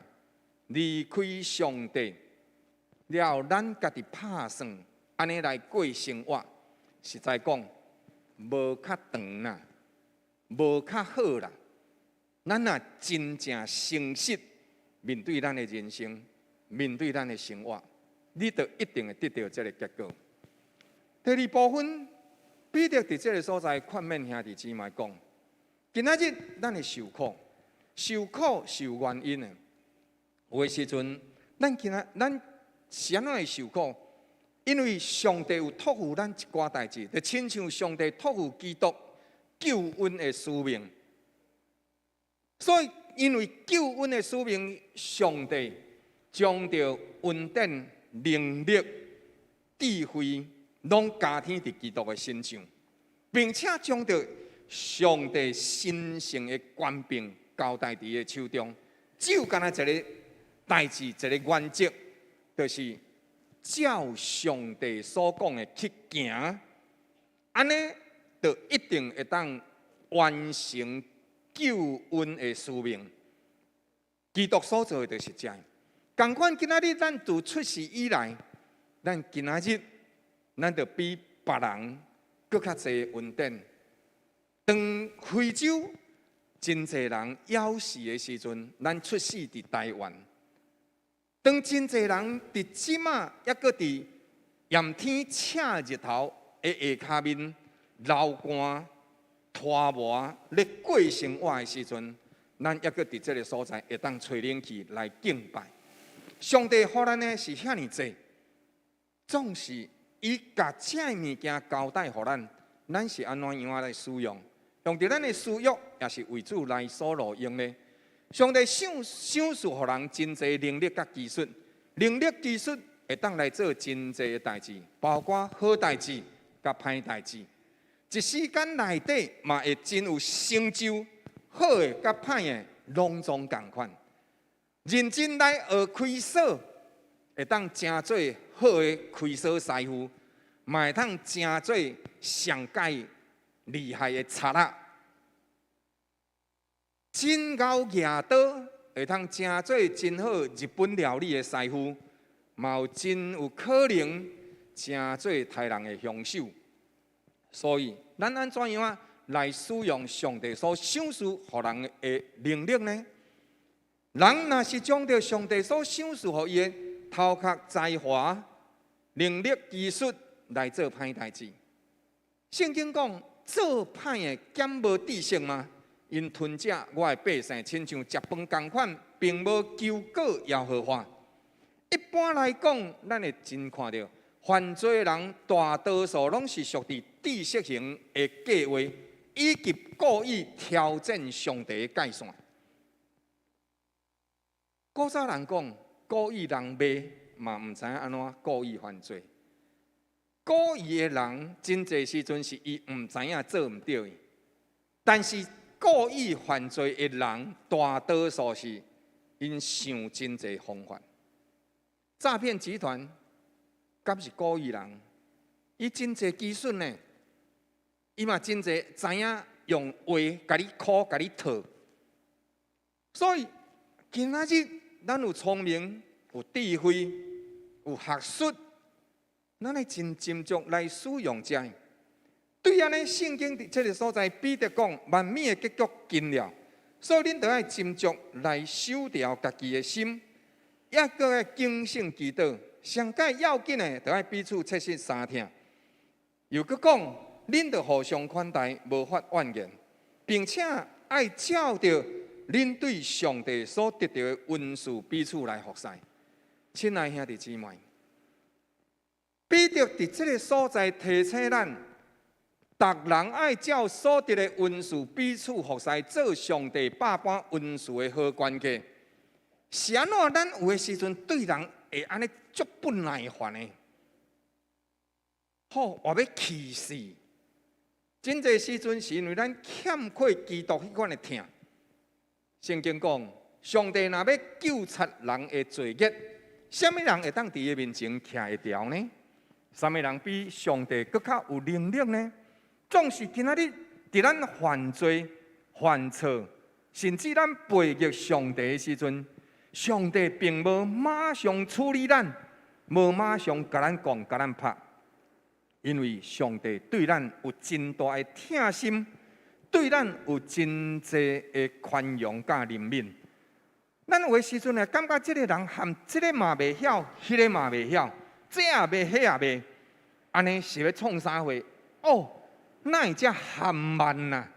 离开上帝了后，咱家己拍算，安尼来过生活，实在讲无较长啦，无较好啦。咱若真正诚实面对咱的人生，面对咱的生活，你就一定会得到这个结果。第二部分，彼得伫这个所在劝勉兄弟姊妹讲：今仔日咱会受苦，受苦是有原因的。有诶时阵，咱是安怎会受苦？因为上帝有托付咱一寡代志，就亲像上帝托付基督救恩的使命。所以，因为救恩的使命，上帝将着恩典、能力、智慧，拢加添伫基督的身上，并且将着上帝神圣的权柄交代伫伊手中。只有干那一个代志，一个原则，就是照上帝所讲的去行，安尼就一定会当完成救恩的使命。基督所做的就是这样。同款，今仔日咱自出世以来，咱今仔日咱就比别人更较侪恩典。当非洲真侪人枵死的时阵，咱出世伫台湾。当真侪人伫即马抑阁伫炎天赤日头的下骹面流汗、拖磨咧过生活的时阵，咱抑阁伫即个所在会当吹冷气来敬拜。上帝予咱的是遐尼济，总是伊甲这物件交代予咱，咱是安怎样来使用？用伫咱的需要，也是为主来所路用的。上帝赏赐予人真济能力甲技术，能力技术会当来做真济的代志，包括好代志甲歹代志。一时间内底嘛会真有成就，好的甲歹的拢总共款。认真来学开锁，会当真做好的开锁师傅，嘛会当真做上界厉害的贼仔。真咬牙刀会通真做真好日本料理的师傅，嘛有真有可能真做台人的凶手。所以，咱安怎样来使用上帝所赏赐予人的能力呢？人若是将着上帝所赏赐予伊的头壳、才华、能力、技术来做歹代志，圣经讲做歹的减无知性吗？因吞食我的百姓，亲像食饭同款，并无求果耶和华。一般来讲，咱会真看到，犯罪人大多数拢是属于知识型的计划，以及故意挑战上帝的界线。古早人讲，故意人骂嘛，唔知安怎故意犯罪。故意的人真侪时阵是伊唔知影做唔对的，但是故意犯罪的人，大多数是因想真侪方法。诈骗集团敢是故意人？伊真侪技术呢，伊嘛真侪知影用话甲你考、甲你套。所以今仔日咱有聪明、有智慧、有学术，咱会真斟酌来使用这。对安尼，圣经伫这个所在，彼得讲万美的结局近了，所以恁都要斟酌来守调家己的心，也搁要警醒祈祷。上界要紧的，都要彼此切实相听。又搁讲，恁着互相款待，无法怨言，并且爱照着恁对上帝所得到的恩赐彼此来服侍。亲爱兄弟姊妹，彼得伫这个所在提醒咱。逐人爱照所得的恩赐彼此服侍，做上帝百般恩赐的好关系。是安怎？咱有的时阵对人会安尼足不耐烦的，好，我要气死。真侪时阵是因为咱欠缺基督迄款的疼。圣经讲，上帝若要救察人的罪孽，什么人会当伫伊面前徛会牢呢？什么人比上帝更较有能力呢？总是今仔日伫咱犯罪、犯错，甚至咱背逆上帝的时阵，上帝并无马上处理咱，无马上甲咱讲、甲咱拍，因为上帝对咱有真大的疼心，对咱有真济的宽容甲怜悯。咱有的时阵呢，感觉这个人含这个嘛袂晓，迄个嘛袂晓，这也袂，迄也袂，安尼是要创啥货？哦。哪会遮含慢呐？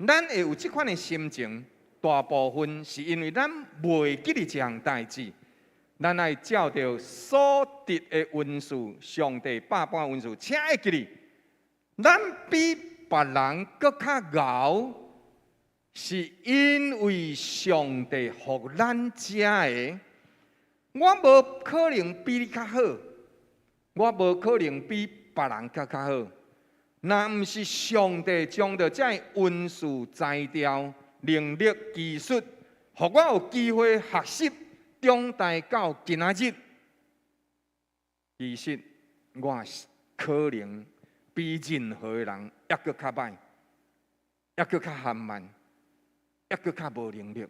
咱会有即款的心情，大部分是因为咱袂记得这项代志。咱爱照着所得的恩赐，上帝百般恩赐，请会记哩。咱比别人搁较敖，是因为上帝互咱遮的。我无可能比你较好，我无可能比别人较好。若毋是上帝将着这恩赐、才调、能力、技术，互我有机会学习。长大到今仔日，其实我可能比任何人还佫较歹，还佫较缓慢，还佫较无能力。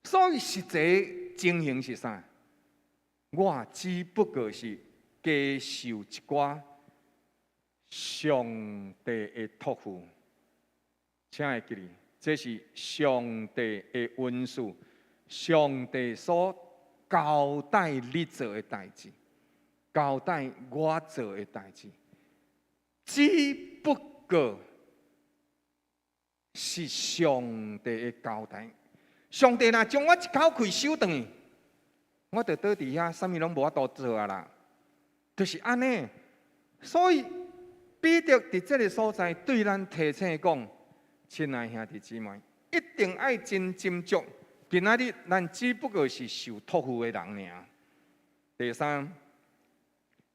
所以实际情形是啥？我只不过是接受一寡上帝的托付，请会记哩，这是上帝的恩赐。上帝所交代你做的代志，交代我做的代志，只不过是上帝的交代。上帝若将我一口气收转去，我就倒伫遐，啥物拢无法度做啊啦，就是安尼。所以彼得伫这个所在对咱提醒讲，亲爱兄弟姊妹，一定爱真斟酌。今仔日，咱只不过是受托付的人尔。第三，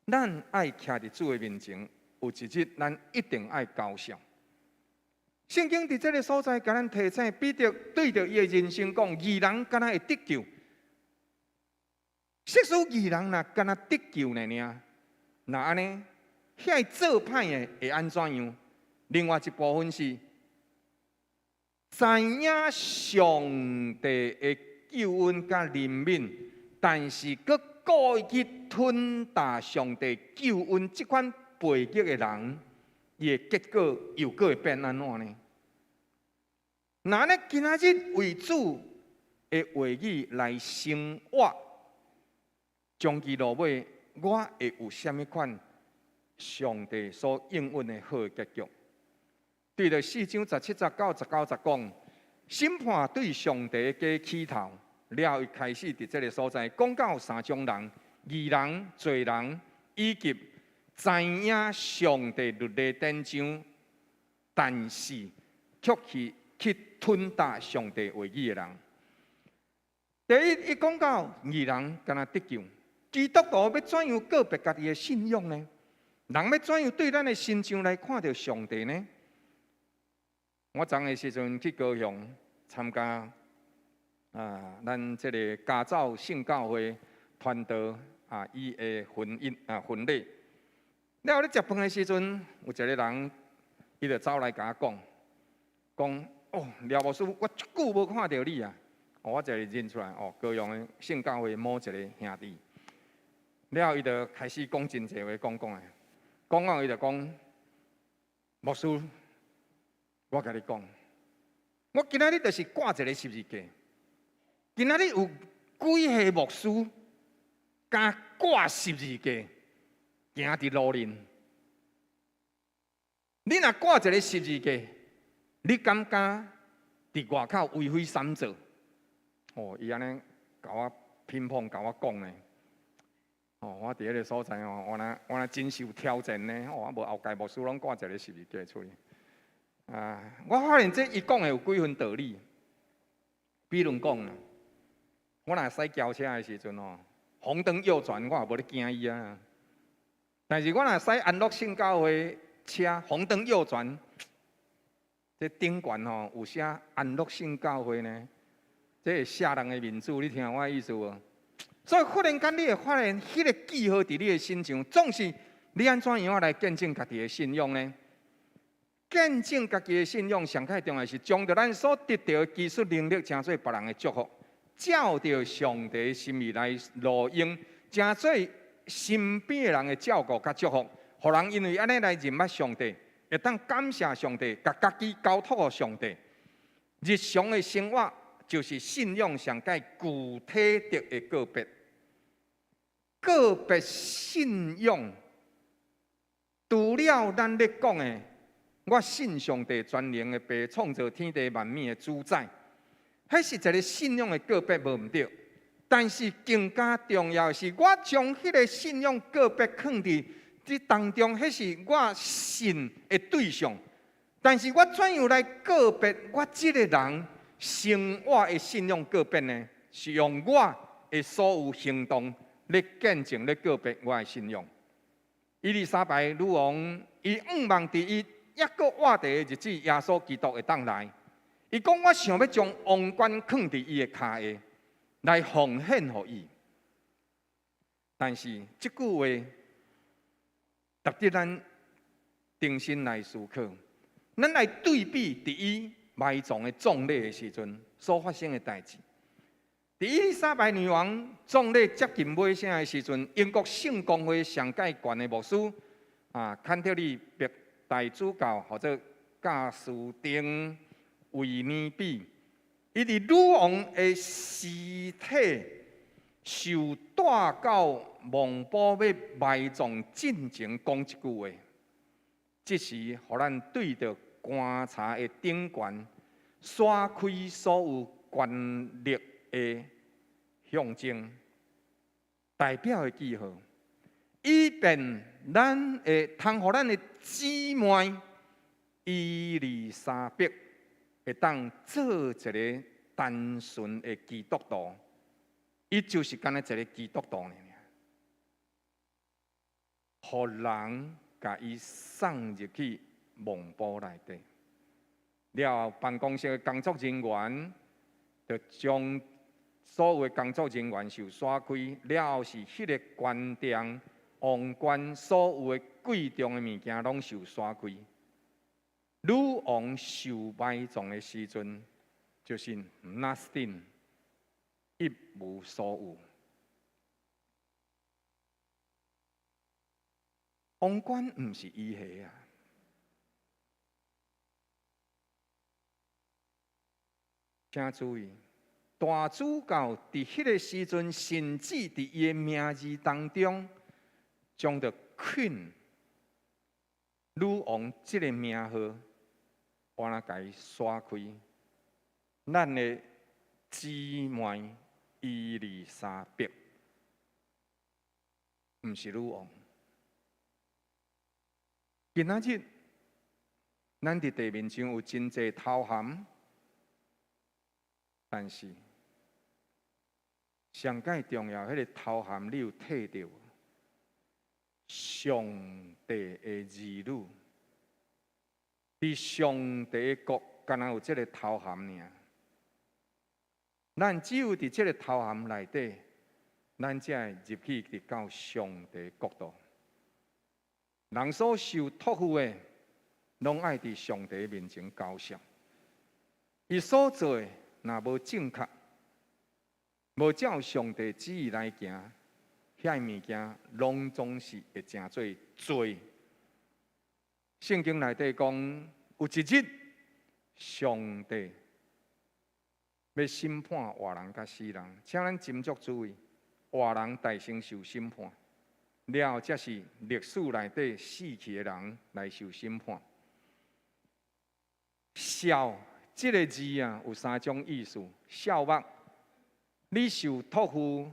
咱爱徛伫主的面前，有一日咱一定爱高效。圣经伫这个所在，甲咱提醒，彼得对着伊的人生讲：义人敢若会得救？实属义人若敢若得救呢？那安尼，遐做歹的会安怎样？另外一部分是。知影上帝的救恩甲怜悯，但是佮故意去吞大上帝救恩这款背逆的人，伊的结果又佮会变安怎呢？那呢，今仔日为主的话语来生活，长期落尾，我会有虾米款上帝所应允的好结局？对着4章17、19、19讲，审判对上帝的起头，了伊开始伫这个所在讲到3种人：义人、罪人，以及知影上帝律例典章，但是却去吞打上帝话语的人。第一，伊讲到义人敢若得救，基督徒要怎样告别家己的信仰呢？人要怎样对咱的心肠来看到上帝呢？我昨的时阵去高雄参加咱这个家早圣教会传道伊的婚礼。了咧食饭的时阵，有一个人伊就走来甲我讲哦，廖牧师，我足久无看到你啊！我就认出来哦，高雄的圣教会某一个兄弟。了，伊就开始讲真济话，讲到伊就讲牧师。我甲你讲，我今仔日就是挂一个十字架。今仔日有几个牧师加挂十字架，行伫路面。你若挂一个十字架，你敢敢伫外口为非三做？哦，伊安尼甲我乒乓甲我讲呢。哦，我伫迄个所在哦，我若真受挑战呢，我无后届牧师拢挂一个十字架出去。我发现这伊讲的有几分道理。比如讲啦，我若驶轿车的时阵哦，红灯右转我也无咧惊伊啊。但是我若驶安乐圣教会车，红灯右转，这顶悬吼有写安乐圣教会呢，这是吓人的名字，你听我的意思无？所以忽然间你会发现，迄个记号伫你的心上，总是你安怎样来见证家己的信仰呢？见证家己的信仰，上较重要是将着咱所得到的技术能力，成做别人的祝福，照着上帝的心意来路用，成做身边的人的照顾甲祝福，互人因为安尼来认捌上帝，会当感谢上帝，甲家己交托给上帝。日常的生活就是信仰上界具体的个别，个别信仰，除了咱咧讲的。我信上帝全能的爸，创造天地万物的主宰。迄是一个信仰的告别，无毋对。但是更加重要的是，我将迄个信仰告别放伫这当中，迄是我信的对象。但是我怎样来告别我这个人，生我的信仰告别呢？是用我的所有行动来见证、来告别我的信仰。伊丽莎白女王，伊仰望伫伊抑阁活地的日子，耶稣基督会当来。伊讲：我想要将王冠放伫伊的骹下，来奉献予伊。但是这句话，值得咱定心来思考。咱来对比伫伊埋葬的葬礼的时阵所发生的代志。伫伊丽莎白女王葬礼接近尾声的时阵，英国圣公会上界悬的牧师坎特利别大主教或者教士丁维尼比，伊伫女王的尸体受带到墓堡要埋葬进前，讲一句话。这时，互咱对着棺材的顶悬刷开所有权力的象征，代表的记号，以便咱会通互咱的姊妹伊丽莎白会当做一个单纯的基督徒，伊就是干那一个基督徒呢，互人甲伊送入去墓堡内底。了后，办公室的工作人员就将所有的工作人员受刷开，了后是迄个官殿、王冠，所有的贵重的物件拢受刷开。女王受埋葬的时阵，就是 nothing， 一无所有。王冠毋是伊的啊！请注意，大主教伫迄个时阵，甚至伫伊的名字当中，将着 Queen 女王这个名号，我来甲伊刷开。咱的姊妹伊丽莎白，毋是女王。今仔日，咱伫地面上有真侪头衔。但是，上界重要，迄个头衔你有摕到？上帝的儿女，伫上帝的国，敢若有这个头衔尔。咱只有伫这个头衔内底，咱才会入去伫到上帝国度。人所受托付的，拢爱伫上帝面前交涉。伊所做的，若无正确，无照上帝旨意来行，遐物件拢总是会成做罪。圣经内底讲，有一日，上帝要审判活人甲死人，请咱斟酌注意，活人大先受审判，了后才是历史内底死去的人来受审判。孝这个字有三种意思：孝目，你受托付，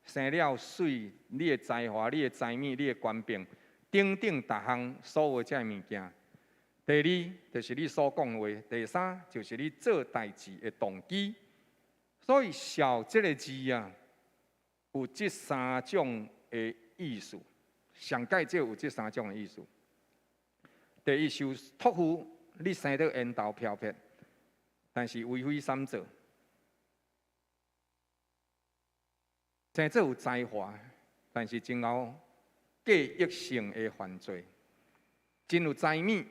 生了水，你的才华、你的才米、你的权柄，等等，逐项所有这物件。第二，就是你所讲的话；第三，就是你做代志的动机。所以孝这个字有这三种的意思。上界只有这三种的意思。第一，受托付，你生得缘投飘撇。但是为非三者，生做有才华，但是真后计益性的犯罪；真有才米，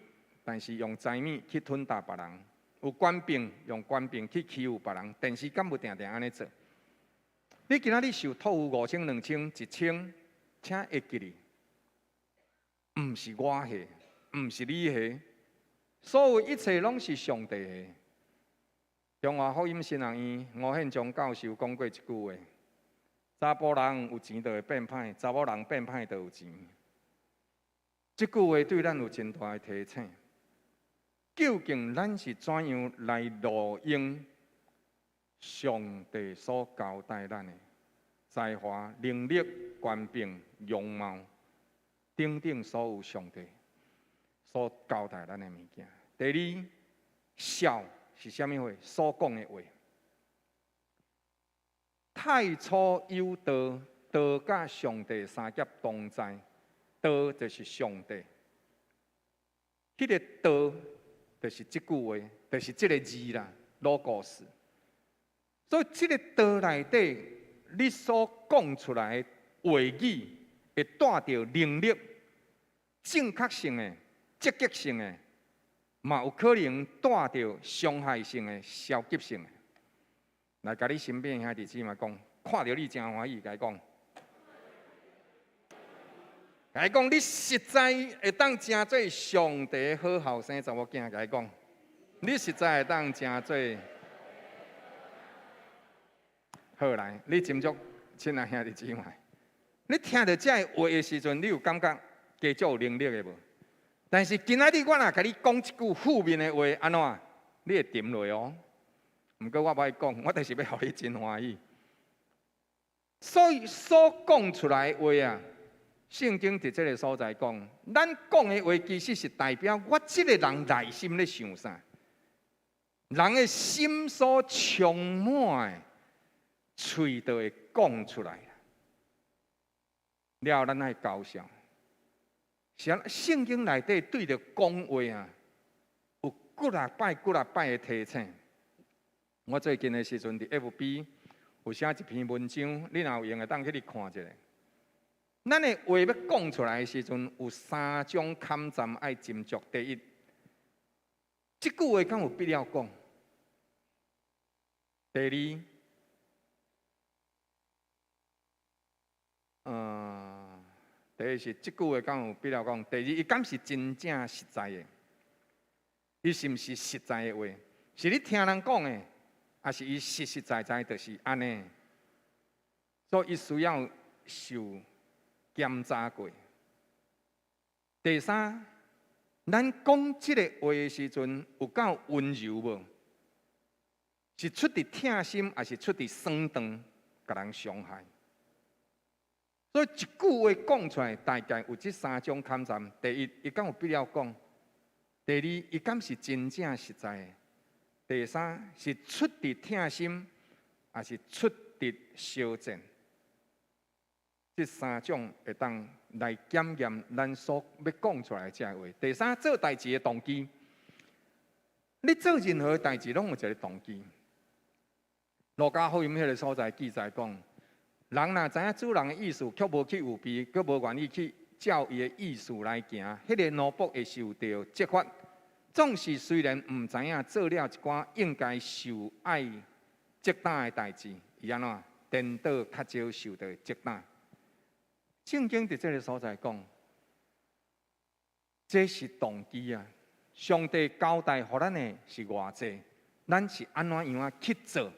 但是用才米去吞踏别人；有权柄，用权柄去欺负别人。但是敢不定定安尼做？你今仔日受托付5000、2000、1000，请会记哩，毋是我的，毋是你的，所有一切拢是上帝的。中华福音神学院吴宪忠教授讲过一句话：查甫人有钱就会变歹，查某人变歹就有钱。这句话对咱有真大的提醒。究竟咱是怎样来录用上帝所交代咱的才华、能力、权柄、容貌，等等所有上帝所交代咱的物件。第二，孝是啥物话？所讲的话。太初有道，道甲上帝三甲同在，道就是上帝。迄个道就是即句话，就是即个字啦，logos。所以即个道内底，你所讲出来的话语，会带着能力、正确性的、积极性的，嘛有可能带着伤害性的、消极性的。来，甲你身边兄弟姊妹讲，看到你真欢喜，甲伊讲，甲伊讲，你实在会当真做上帝好后生查某囝，甲伊讲，你实在会当真做。好来，你斟酌，亲爱兄弟姊妹，你听到这话的时阵，你有感觉加足有能力的无？但是今仔日我若甲你讲一句负面的话，安怎？你会沉落哦。毋过我歹讲，我就是要互你真欢喜。所以所讲出来的话啊，圣经伫这个所在讲，咱讲的话其实是代表我这个人内心咧想啥，人的心所充满的，嘴就会讲出来。了后咱爱高效。圣经内底对着讲话啊，有几啊摆的提醒。我最近的时阵伫 FB 有写一篇文章，你若有用的，当去你看一下。咱的话要讲出来的时阵，有3种坎站爱斟酌。第一，这句话敢有必要讲？第二，第一是这句话敢有必要讲？第二，伊敢是真正实在的？伊是毋是实在的话？是你听人讲的？还是伊实实在在就是安尼，所以伊需要受检查过。第三，咱讲即个话的时阵有够温柔无？是出伫疼心，还是出伫酸肠，甲人伤害？所以一句话讲出来，大概有这3种坎站：第一，伊敢有必要讲；第二，伊敢是真正实在的？第三是出伫疼心，还是出伫小战？这3种会当来检验咱所要讲出来的这话。第三，做代志的动机。你做任何代志，拢有一个动机。路加福音迄个所在记载讲，人若知影主人的意思，却无去有避，却无愿意去照伊的意思来行，迄个奴仆会受到责罚。总是虽然毋知影做了一寡应该受爱责打的代志，伊安怎颠倒较少受到责打。圣经伫这个所在讲，这是动机啊！上帝交代互咱的是偌济，咱是安怎样去做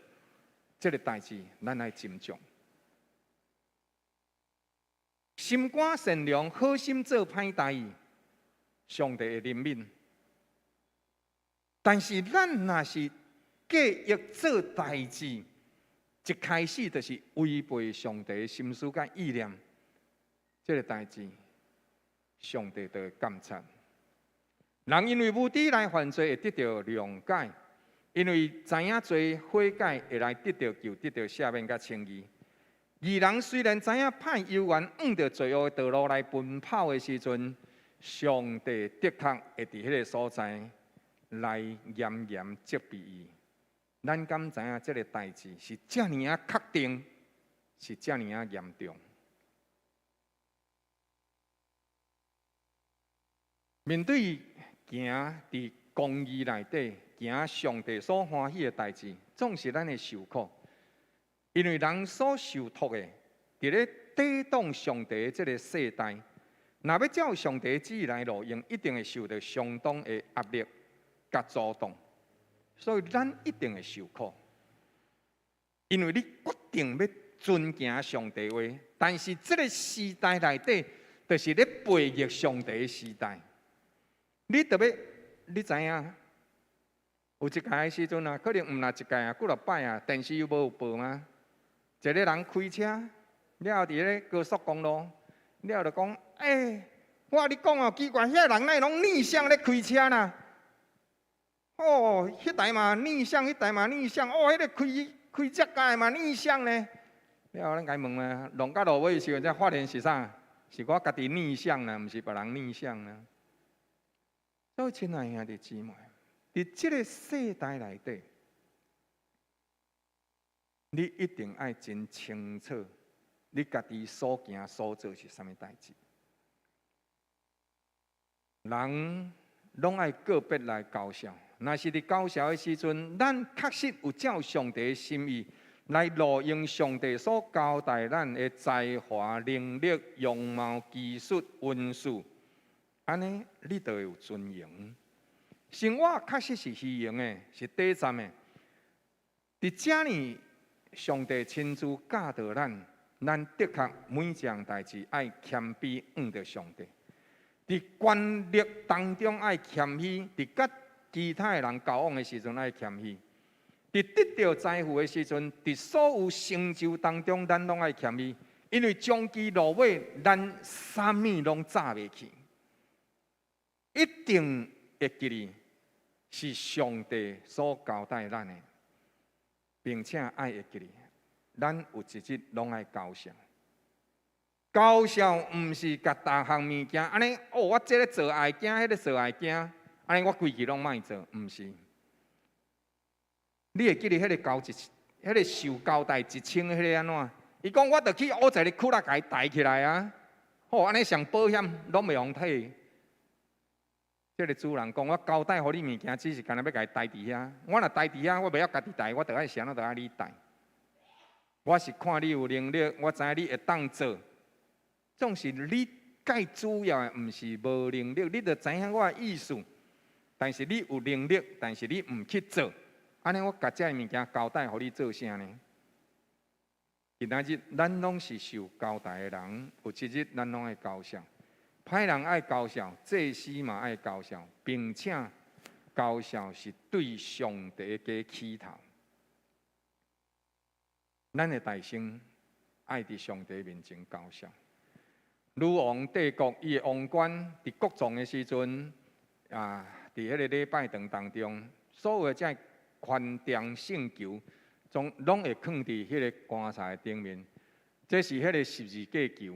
这个代志，咱来斟酌。心肝善良，好心做歹代志，上帝的怜悯。但是咱若是计划做代志，一开始就是违背上帝的心思甲意念，这个代志，上帝就会监察。人因为无知来犯罪，会得到谅解；因为知影罪悔改，会来得到救，得到赦免甲称义。义人虽然知影歹幽怨，往着罪恶的道路来奔跑的时阵，上帝的确会伫迄个所在。来严严责备伊，咱敢知影这个代志是遮尔啊确定，是遮尔啊严重。面对行伫公义内底，行上帝所欢喜的代志，总是咱的受苦，因为人所受托的，伫咧抵挡上帝的这个世代，若要照上帝的旨意来路用，一定会受到相当的压力。甲阻挡，所以咱一定会受苦，因为你决定要遵行上帝话，但是这个时代内底，就是咧背逆上帝的时代。你特别，你知影，有一届的时阵啊，可能毋若一届啊，几落摆啊，电视又无有报吗？一个人开车，了后伫咧高速公路，了后就讲，我甲你讲哦，奇怪，遐人哪会拢逆向咧开车啦？哦，迄台嘛逆向，迄台嘛逆向，哦，迄个开遮界嘛逆向咧。了后咱甲伊问啊，弄到落尾的时阵才发现是啥？是我家己逆向啦，毋是别人逆向啦。所以，亲爱兄弟姊妹，伫即个世代内底，你一定爱真清楚，你家己所行所做是啥物代志。人拢爱个别来高效，若是伫高效的时阵，咱确实有照上帝的心意来录用上帝所交代咱的才华、能力、容貌、技术、文书，安尼你就会有尊严。生活确实是虚荣的，是短暂的。伫遮呢，上帝亲自教导咱，咱的确每一样代志爱谦卑着上帝。伫权力当中爱谦虚，伫甲其他的人交往的时阵爱谦虚，伫得到财富的时阵，伫所有成就当中，咱拢爱谦虚，因为终其落尾，咱啥物拢炸袂去，一定会记哩，是上帝所交代咱的，并且爱会记哩，咱有一日拢爱高效。高效毋是甲逐项物件安尼哦，我这个做爱惊，迄个做爱惊，安尼我规矩拢莫做，毋是。你会记得迄个迄个受交代一清迄个安怎？伊讲我着去乌在咧窟仔甲伊抬起来啊！哦，安尼上保险拢袂用退。即个主人讲我交代互你物件，只是干那要甲伊抬伫遐。我若抬伫遐，我袂晓家己抬，我着爱啥，我着爱你抬。我是看你有能力，我知影你会当做。总是你介主要的，毋是无能力，你着知影我的意思。但是你有能力，但是你毋去做，安尼我甲这物件交代，互你做啥呢？今仔日咱拢是受交代的人，有一日咱拢爱高效。歹人爱高效，祭司嘛爱高效，并且高效是对上帝的起头。咱的大圣爱伫上帝面前高效。女王帝国伊的王冠伫国葬的时阵，伫迄个礼拜堂当中，所有的这权杖圣球，拢会放伫迄个棺材顶面。这是迄个十字架球，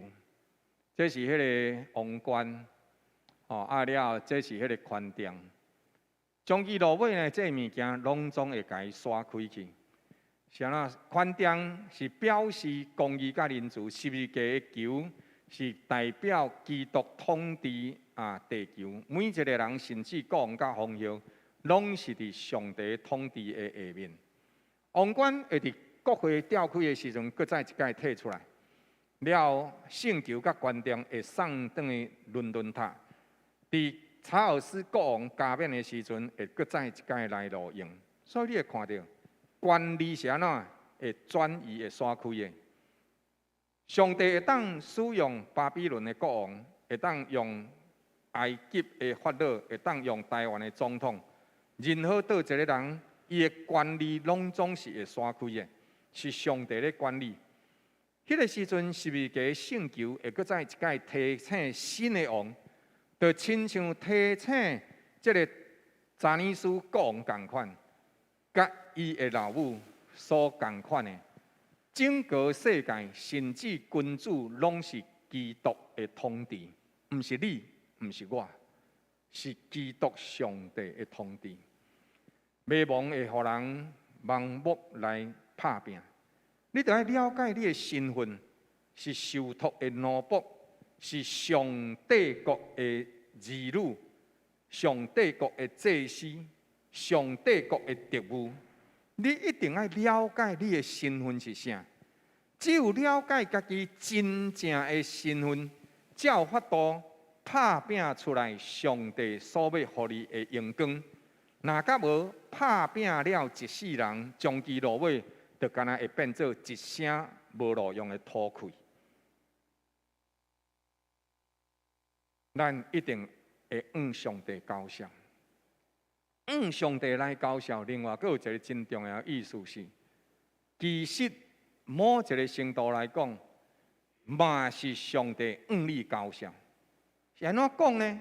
这是迄个王冠，了后这是迄个权杖。终其落尾呢，这物件拢总会甲伊刷开去。啥啦？权杖是表示公义甲仁慈，十字架的球是代表基督统治地球。每一个人，甚至国王甲封号，拢是伫上帝统治的下面。王冠会伫国会召开的时阵，搁再一摆摕出来。了，圣球甲权杖会送转去伦敦塔。伫查尔斯国王加冕的时阵，会搁再一摆来录用。所以你会看到，权力是安怎会转移会刷开的。上帝会当使用巴比伦的国王，会当用埃及的法老，会当用台湾的总统，任何倒一个人，伊的权力拢总是会刷开的，是上帝的管理。迄个时阵，十字架圣球会搁再一摆提醒新的王，就亲像提醒这个查尼斯国王同款，甲伊的老母所同款的。整个世界，甚至君主，拢是基督的统治，毋是你，毋是我，是基督上帝的统治。袂忘会互人盲目来拍拼。你得要了解你的身份，是受托的奴仆，是上帝国的儿女，上帝国的祭司，上帝国的特务。你一定要了解你的身份是啥。只有了解家己真正的身份，才有法度拍拼出来上帝所要互你的荣光。若甲无拍拼了一世人，终其落尾，就干那会变做一声无路用的土气。咱一定会向上帝高效。上帝来搞笑。另外，佫有一个真重要的意思是，其实某一个程度来讲，嘛是上帝你搞笑。是安怎讲呢？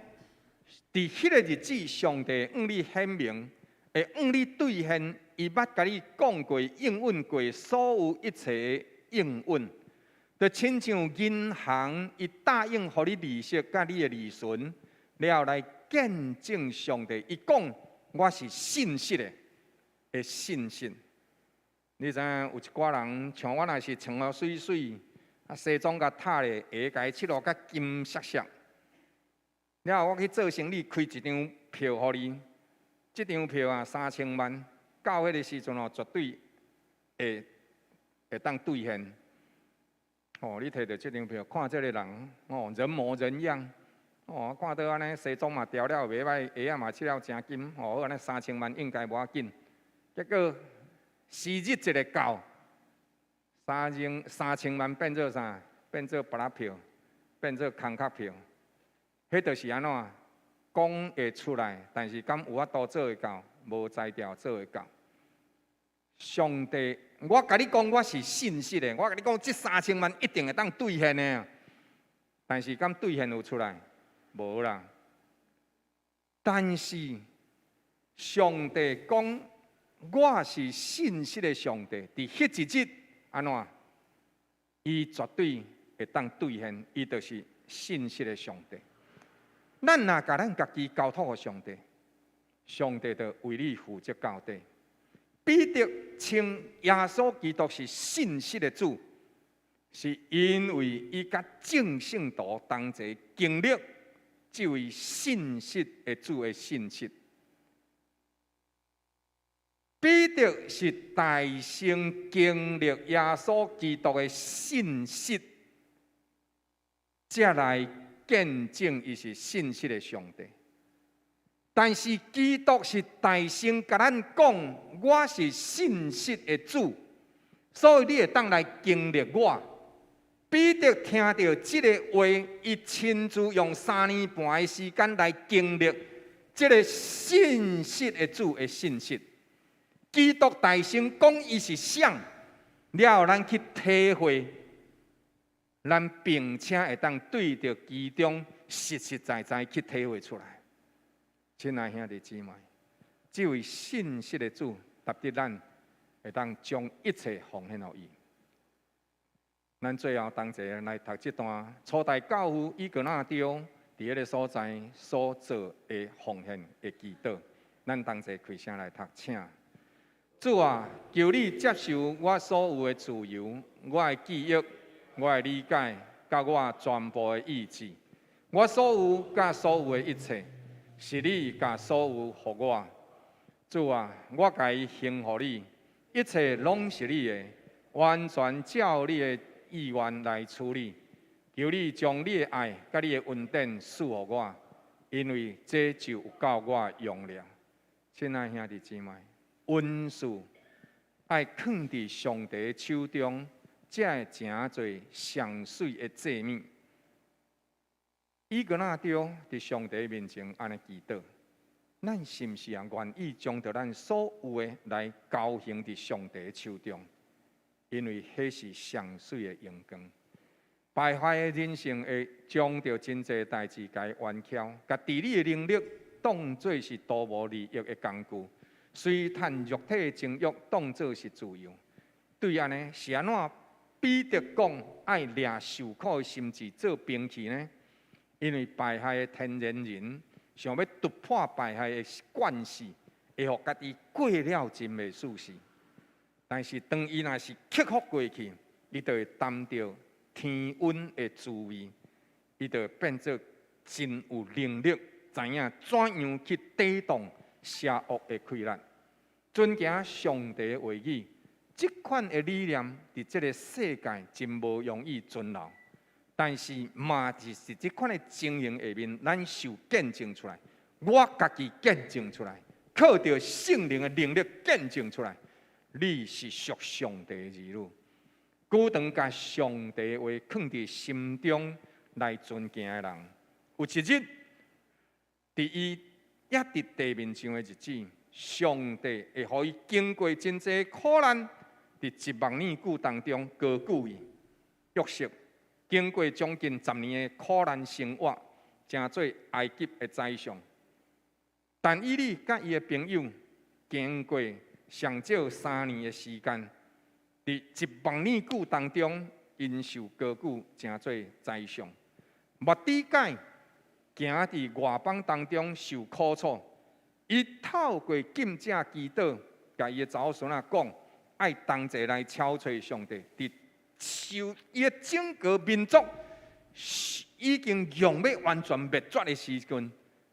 伫迄个日子，上帝你显明，会你兑现伊捌甲你讲过、应允过所有一切的应允。就亲像银行，伊答应互你利息甲你的利润，了后来见证上帝。伊讲我是信实的信心。你知影有一寡人像我，若是穿了水水，西装甲塌咧，下甲伊漆落甲金闪闪。了后我去做生意，开一张票互你，这张票啊3000万，到迄个时阵绝对会当兑现。你摕到这张票，看这个人，人模人样，看到安尼西装嘛调了袂歹，鞋仔嘛漆了真金，好安尼3000万应该无要紧。结果时日一个到，3000万变做啥？变做白票，变做空壳票。迄就是安怎？讲会出来，但是敢有法度做会到？无才调做会到。上帝，我甲你讲，我是信实的。我甲你讲，这3000万一定会当兑现的。但是敢兑现有出来？无啦。但是上帝讲，我是信实的上帝。伫迄一日安怎？伊绝对会当兑现，伊就是信实的上帝。咱若甲咱家己交托互上帝，上帝就为你负责到底。彼得称耶稣基督是信实的主，是因为伊甲正圣徒同齐经历这位信实的主的信实。彼得是大声经历耶稣基督的信实，才来见证伊是信实的上帝。但是基督是大声甲咱讲，我是信实的主，所以你会当来经历我。彼得听到这个话，伊亲自用3年半的时间来经历这个信实的主的信实。基督大声讲伊是啥，了后咱去体会，咱并且会当对着其中实实在在去体会出来。亲爱兄弟姊妹，这位信实的主，值得咱会当将一切奉献予伊。咱最后同齐来读这段初代教父伊格纳丢伫迄个所在所做的奉献的祈祷。咱同齐开声来读，请。主啊，求你接受我所有的自由，我的记忆，我的理解，甲我全部的意志，我所有甲所有的一切。是你甲所有互我，主啊，我甲伊献互你，一切拢是你的，完全照你的意愿来处理。求你将你的爱甲你的恩典赐互我，因为这就有够我用了。亲爱兄弟姊妹，恩赐爱放伫上帝的手中，才会诚侪上水的祭物。伊格纳丢伫上帝面前安尼祈祷，咱是毋是也愿意将着咱所有的来交行伫上帝的手中？因为迄是上水的阳光。败坏的人生会将着真侪代志甲伊冤巧，甲治理的能力当作是多无利益的工具，随趁肉体的情欲当作是自由。对安尼是安怎？彼得讲爱掠受苦的心志做兵器呢？因为败坏的天然人想要突破败坏的惯势，会互家己过了真袂舒适。但是当伊若是克服过去，伊就会担着天恩的滋味，伊就会变作真有能力，知影怎样去抵挡邪恶的溃烂，遵行上帝的话语。这款的理念伫这个世界真无容易遵守。但是嘛，就是这款的情形下面，咱受见证出来，我家己见证出来，靠着圣灵的能力见证出来，你是属上帝的儿女。久长甲上帝的话放伫心中来尊敬的人，有一日，伫伊抑也伫地面上的日子，上帝会互伊经过真济苦难，伫1万年久当中高举伊。约瑟经过将近10年的苦难生活，成做埃及的宰相。但以理甲伊的朋友经过上少3年的时间，伫1万年久当中，因受高举，成做宰相。末底改行伫外邦当中受苦楚，伊透过禁者祈祷，甲伊的查某孙仔讲，爱同齐来超找上帝。伫受伊的整个民族已经用要完全灭绝的时阵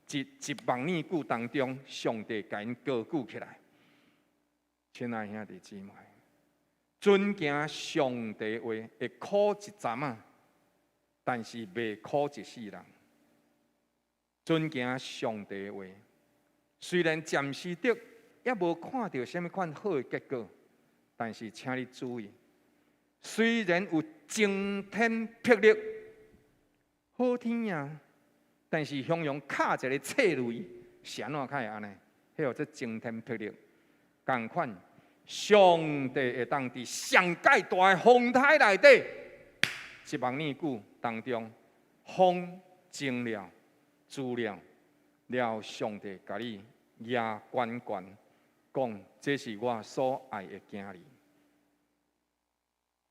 ，1万年久当中，上帝甲因高举起来。亲爱兄弟姊妹，尊敬上帝话会苦一阵仔，但是袂苦一世人。尊敬上帝话，虽然暂时的也无看到什么款好的结果，但是请你注意，虽然有晴天霹雳，好天呀，但是向阳卡一个刺雷，是安怎会安尼？迄个做晴天霹雳，同款，上帝会当伫上介大的风台内底，1万年久当中，风静了。资料了，上帝甲你压悬悬，讲这是我所爱的囝儿，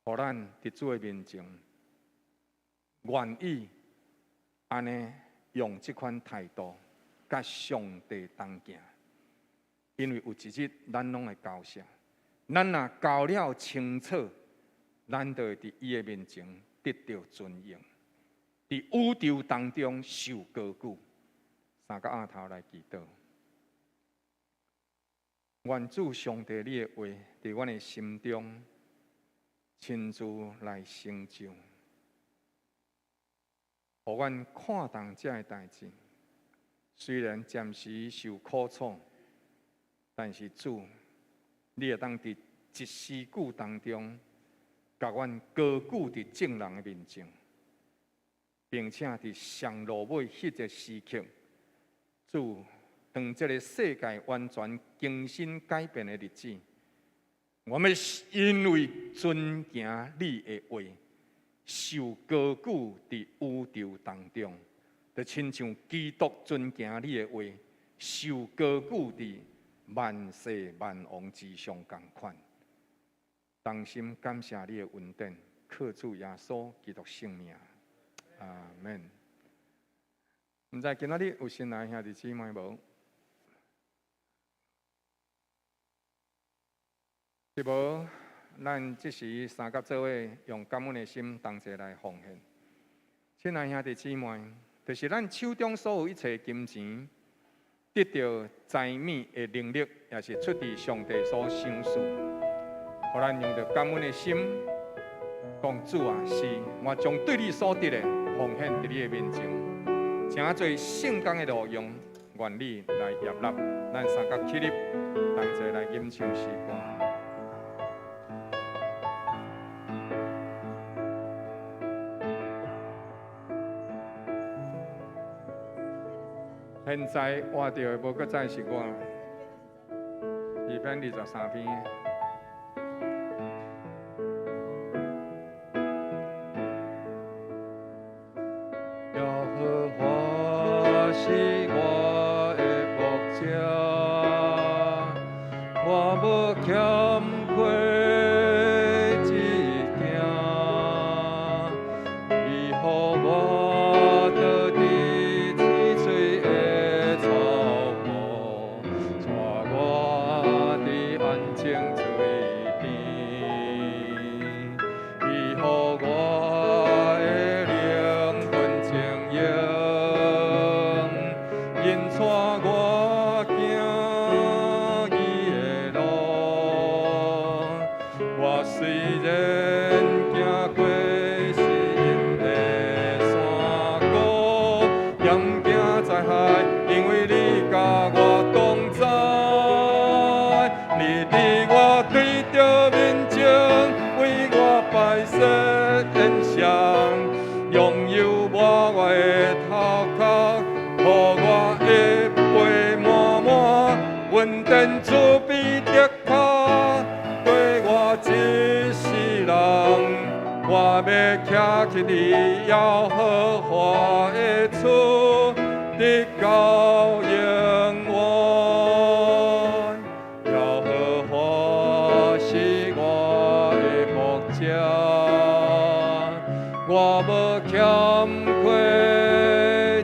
互咱伫主的面前，愿意安尼用这款态度，甲上帝同行，因为有一日咱拢会交啥，咱若交了清楚，咱就会伫伊的面前得到尊荣。伫宇宙当中受高举，3个額頭來祈禱。願主上帝你的話，伫阮的心中親自來成就，互阮看重這個代志。雖然暫時受苦楚，但是主，你會當伫一時久當中，甲阮高舉伫眾人的面前。並且伫上落尾迄個時刻，主當這個世界完全更新改變的日子，我們因為尊敬你的話，受高舉伫宇宙當中，就親像基督尊敬你的話，受高舉伫萬世萬王之上同款。衷心感謝你的恩典，靠主耶穌基督聖名。阿門。唔知今仔日有新來兄弟姊妹無？是無？咱即時三甲做伙用感恩的心，同齊來奉獻。親愛兄弟姊妹，就是咱手中所有一切金錢，得到財米的能力，也是出自上帝所賞賜。互咱用着感恩的心，講主啊，是我將對你所得的。奉獻伫你的面前，誠做聖工的路用，願你來接納。咱三甲起立，同齊來吟唱詩歌。現在活着的無閣再是我，223篇。拥有我的头壳，予我的我要徛起你耶和华的厝，直到永远。耶和华是我的牧者，我无欠缺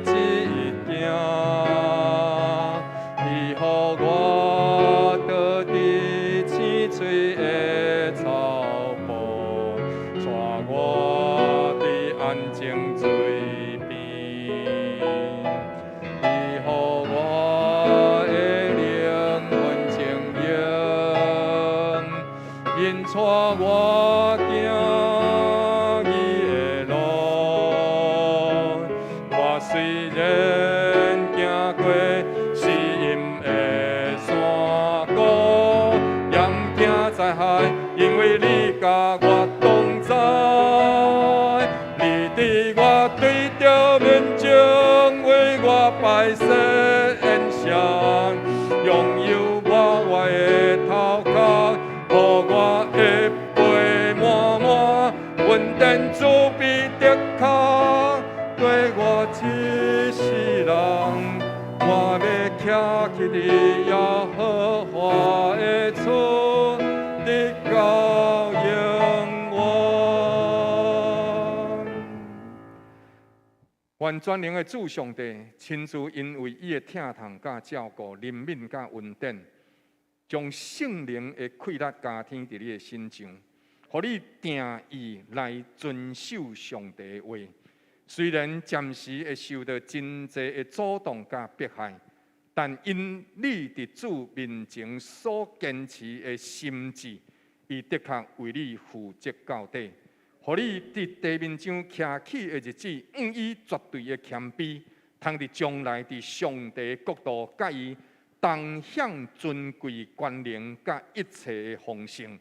一件。伊予我倒伫青翠的草坡，带我伫安静水边。伊予我的灵魂清醒，因带我行伊的路。我虽然行过死荫的山谷，也毋惊灾害，因为你甲我同在。你伫我对着面前，为我摆设筵席，拥有我我的头壳，予我的杯满满，稳定主必得靠。对我一世人，我要徛起你耶和华的厝，直到永远。愿全能的主上帝亲自因为伊的疼痛甲照顾、怜悯甲恩典，将圣灵的快乐加添伫你的心上，互你定意来遵守上帝的话。虽然暂时会受到真济的阻挡甲迫害，但因你伫主面前所坚持的心志，伊的确为你负责到底。互你伫地面上徛起的日子，以绝对的谦卑，通伫将来伫上帝国度，甲伊同享尊贵权能，甲一切的丰盛。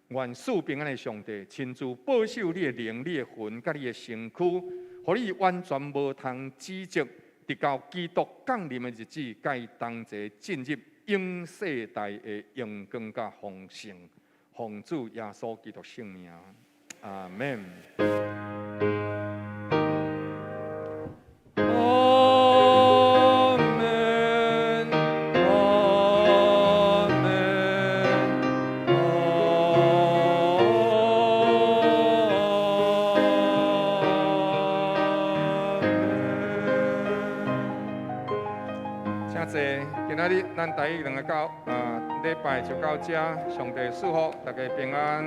愿赐平安的上帝亲自保守你的灵、你的魂、甲你的身躯。互你完全无通指责，直到基督降临的日子，甲伊同齐进入永世代的荣光甲丰盛。奉主耶稣基督圣名，阿门。今仔日咱台语两个礼拜就到这，上帝祝福大家平安。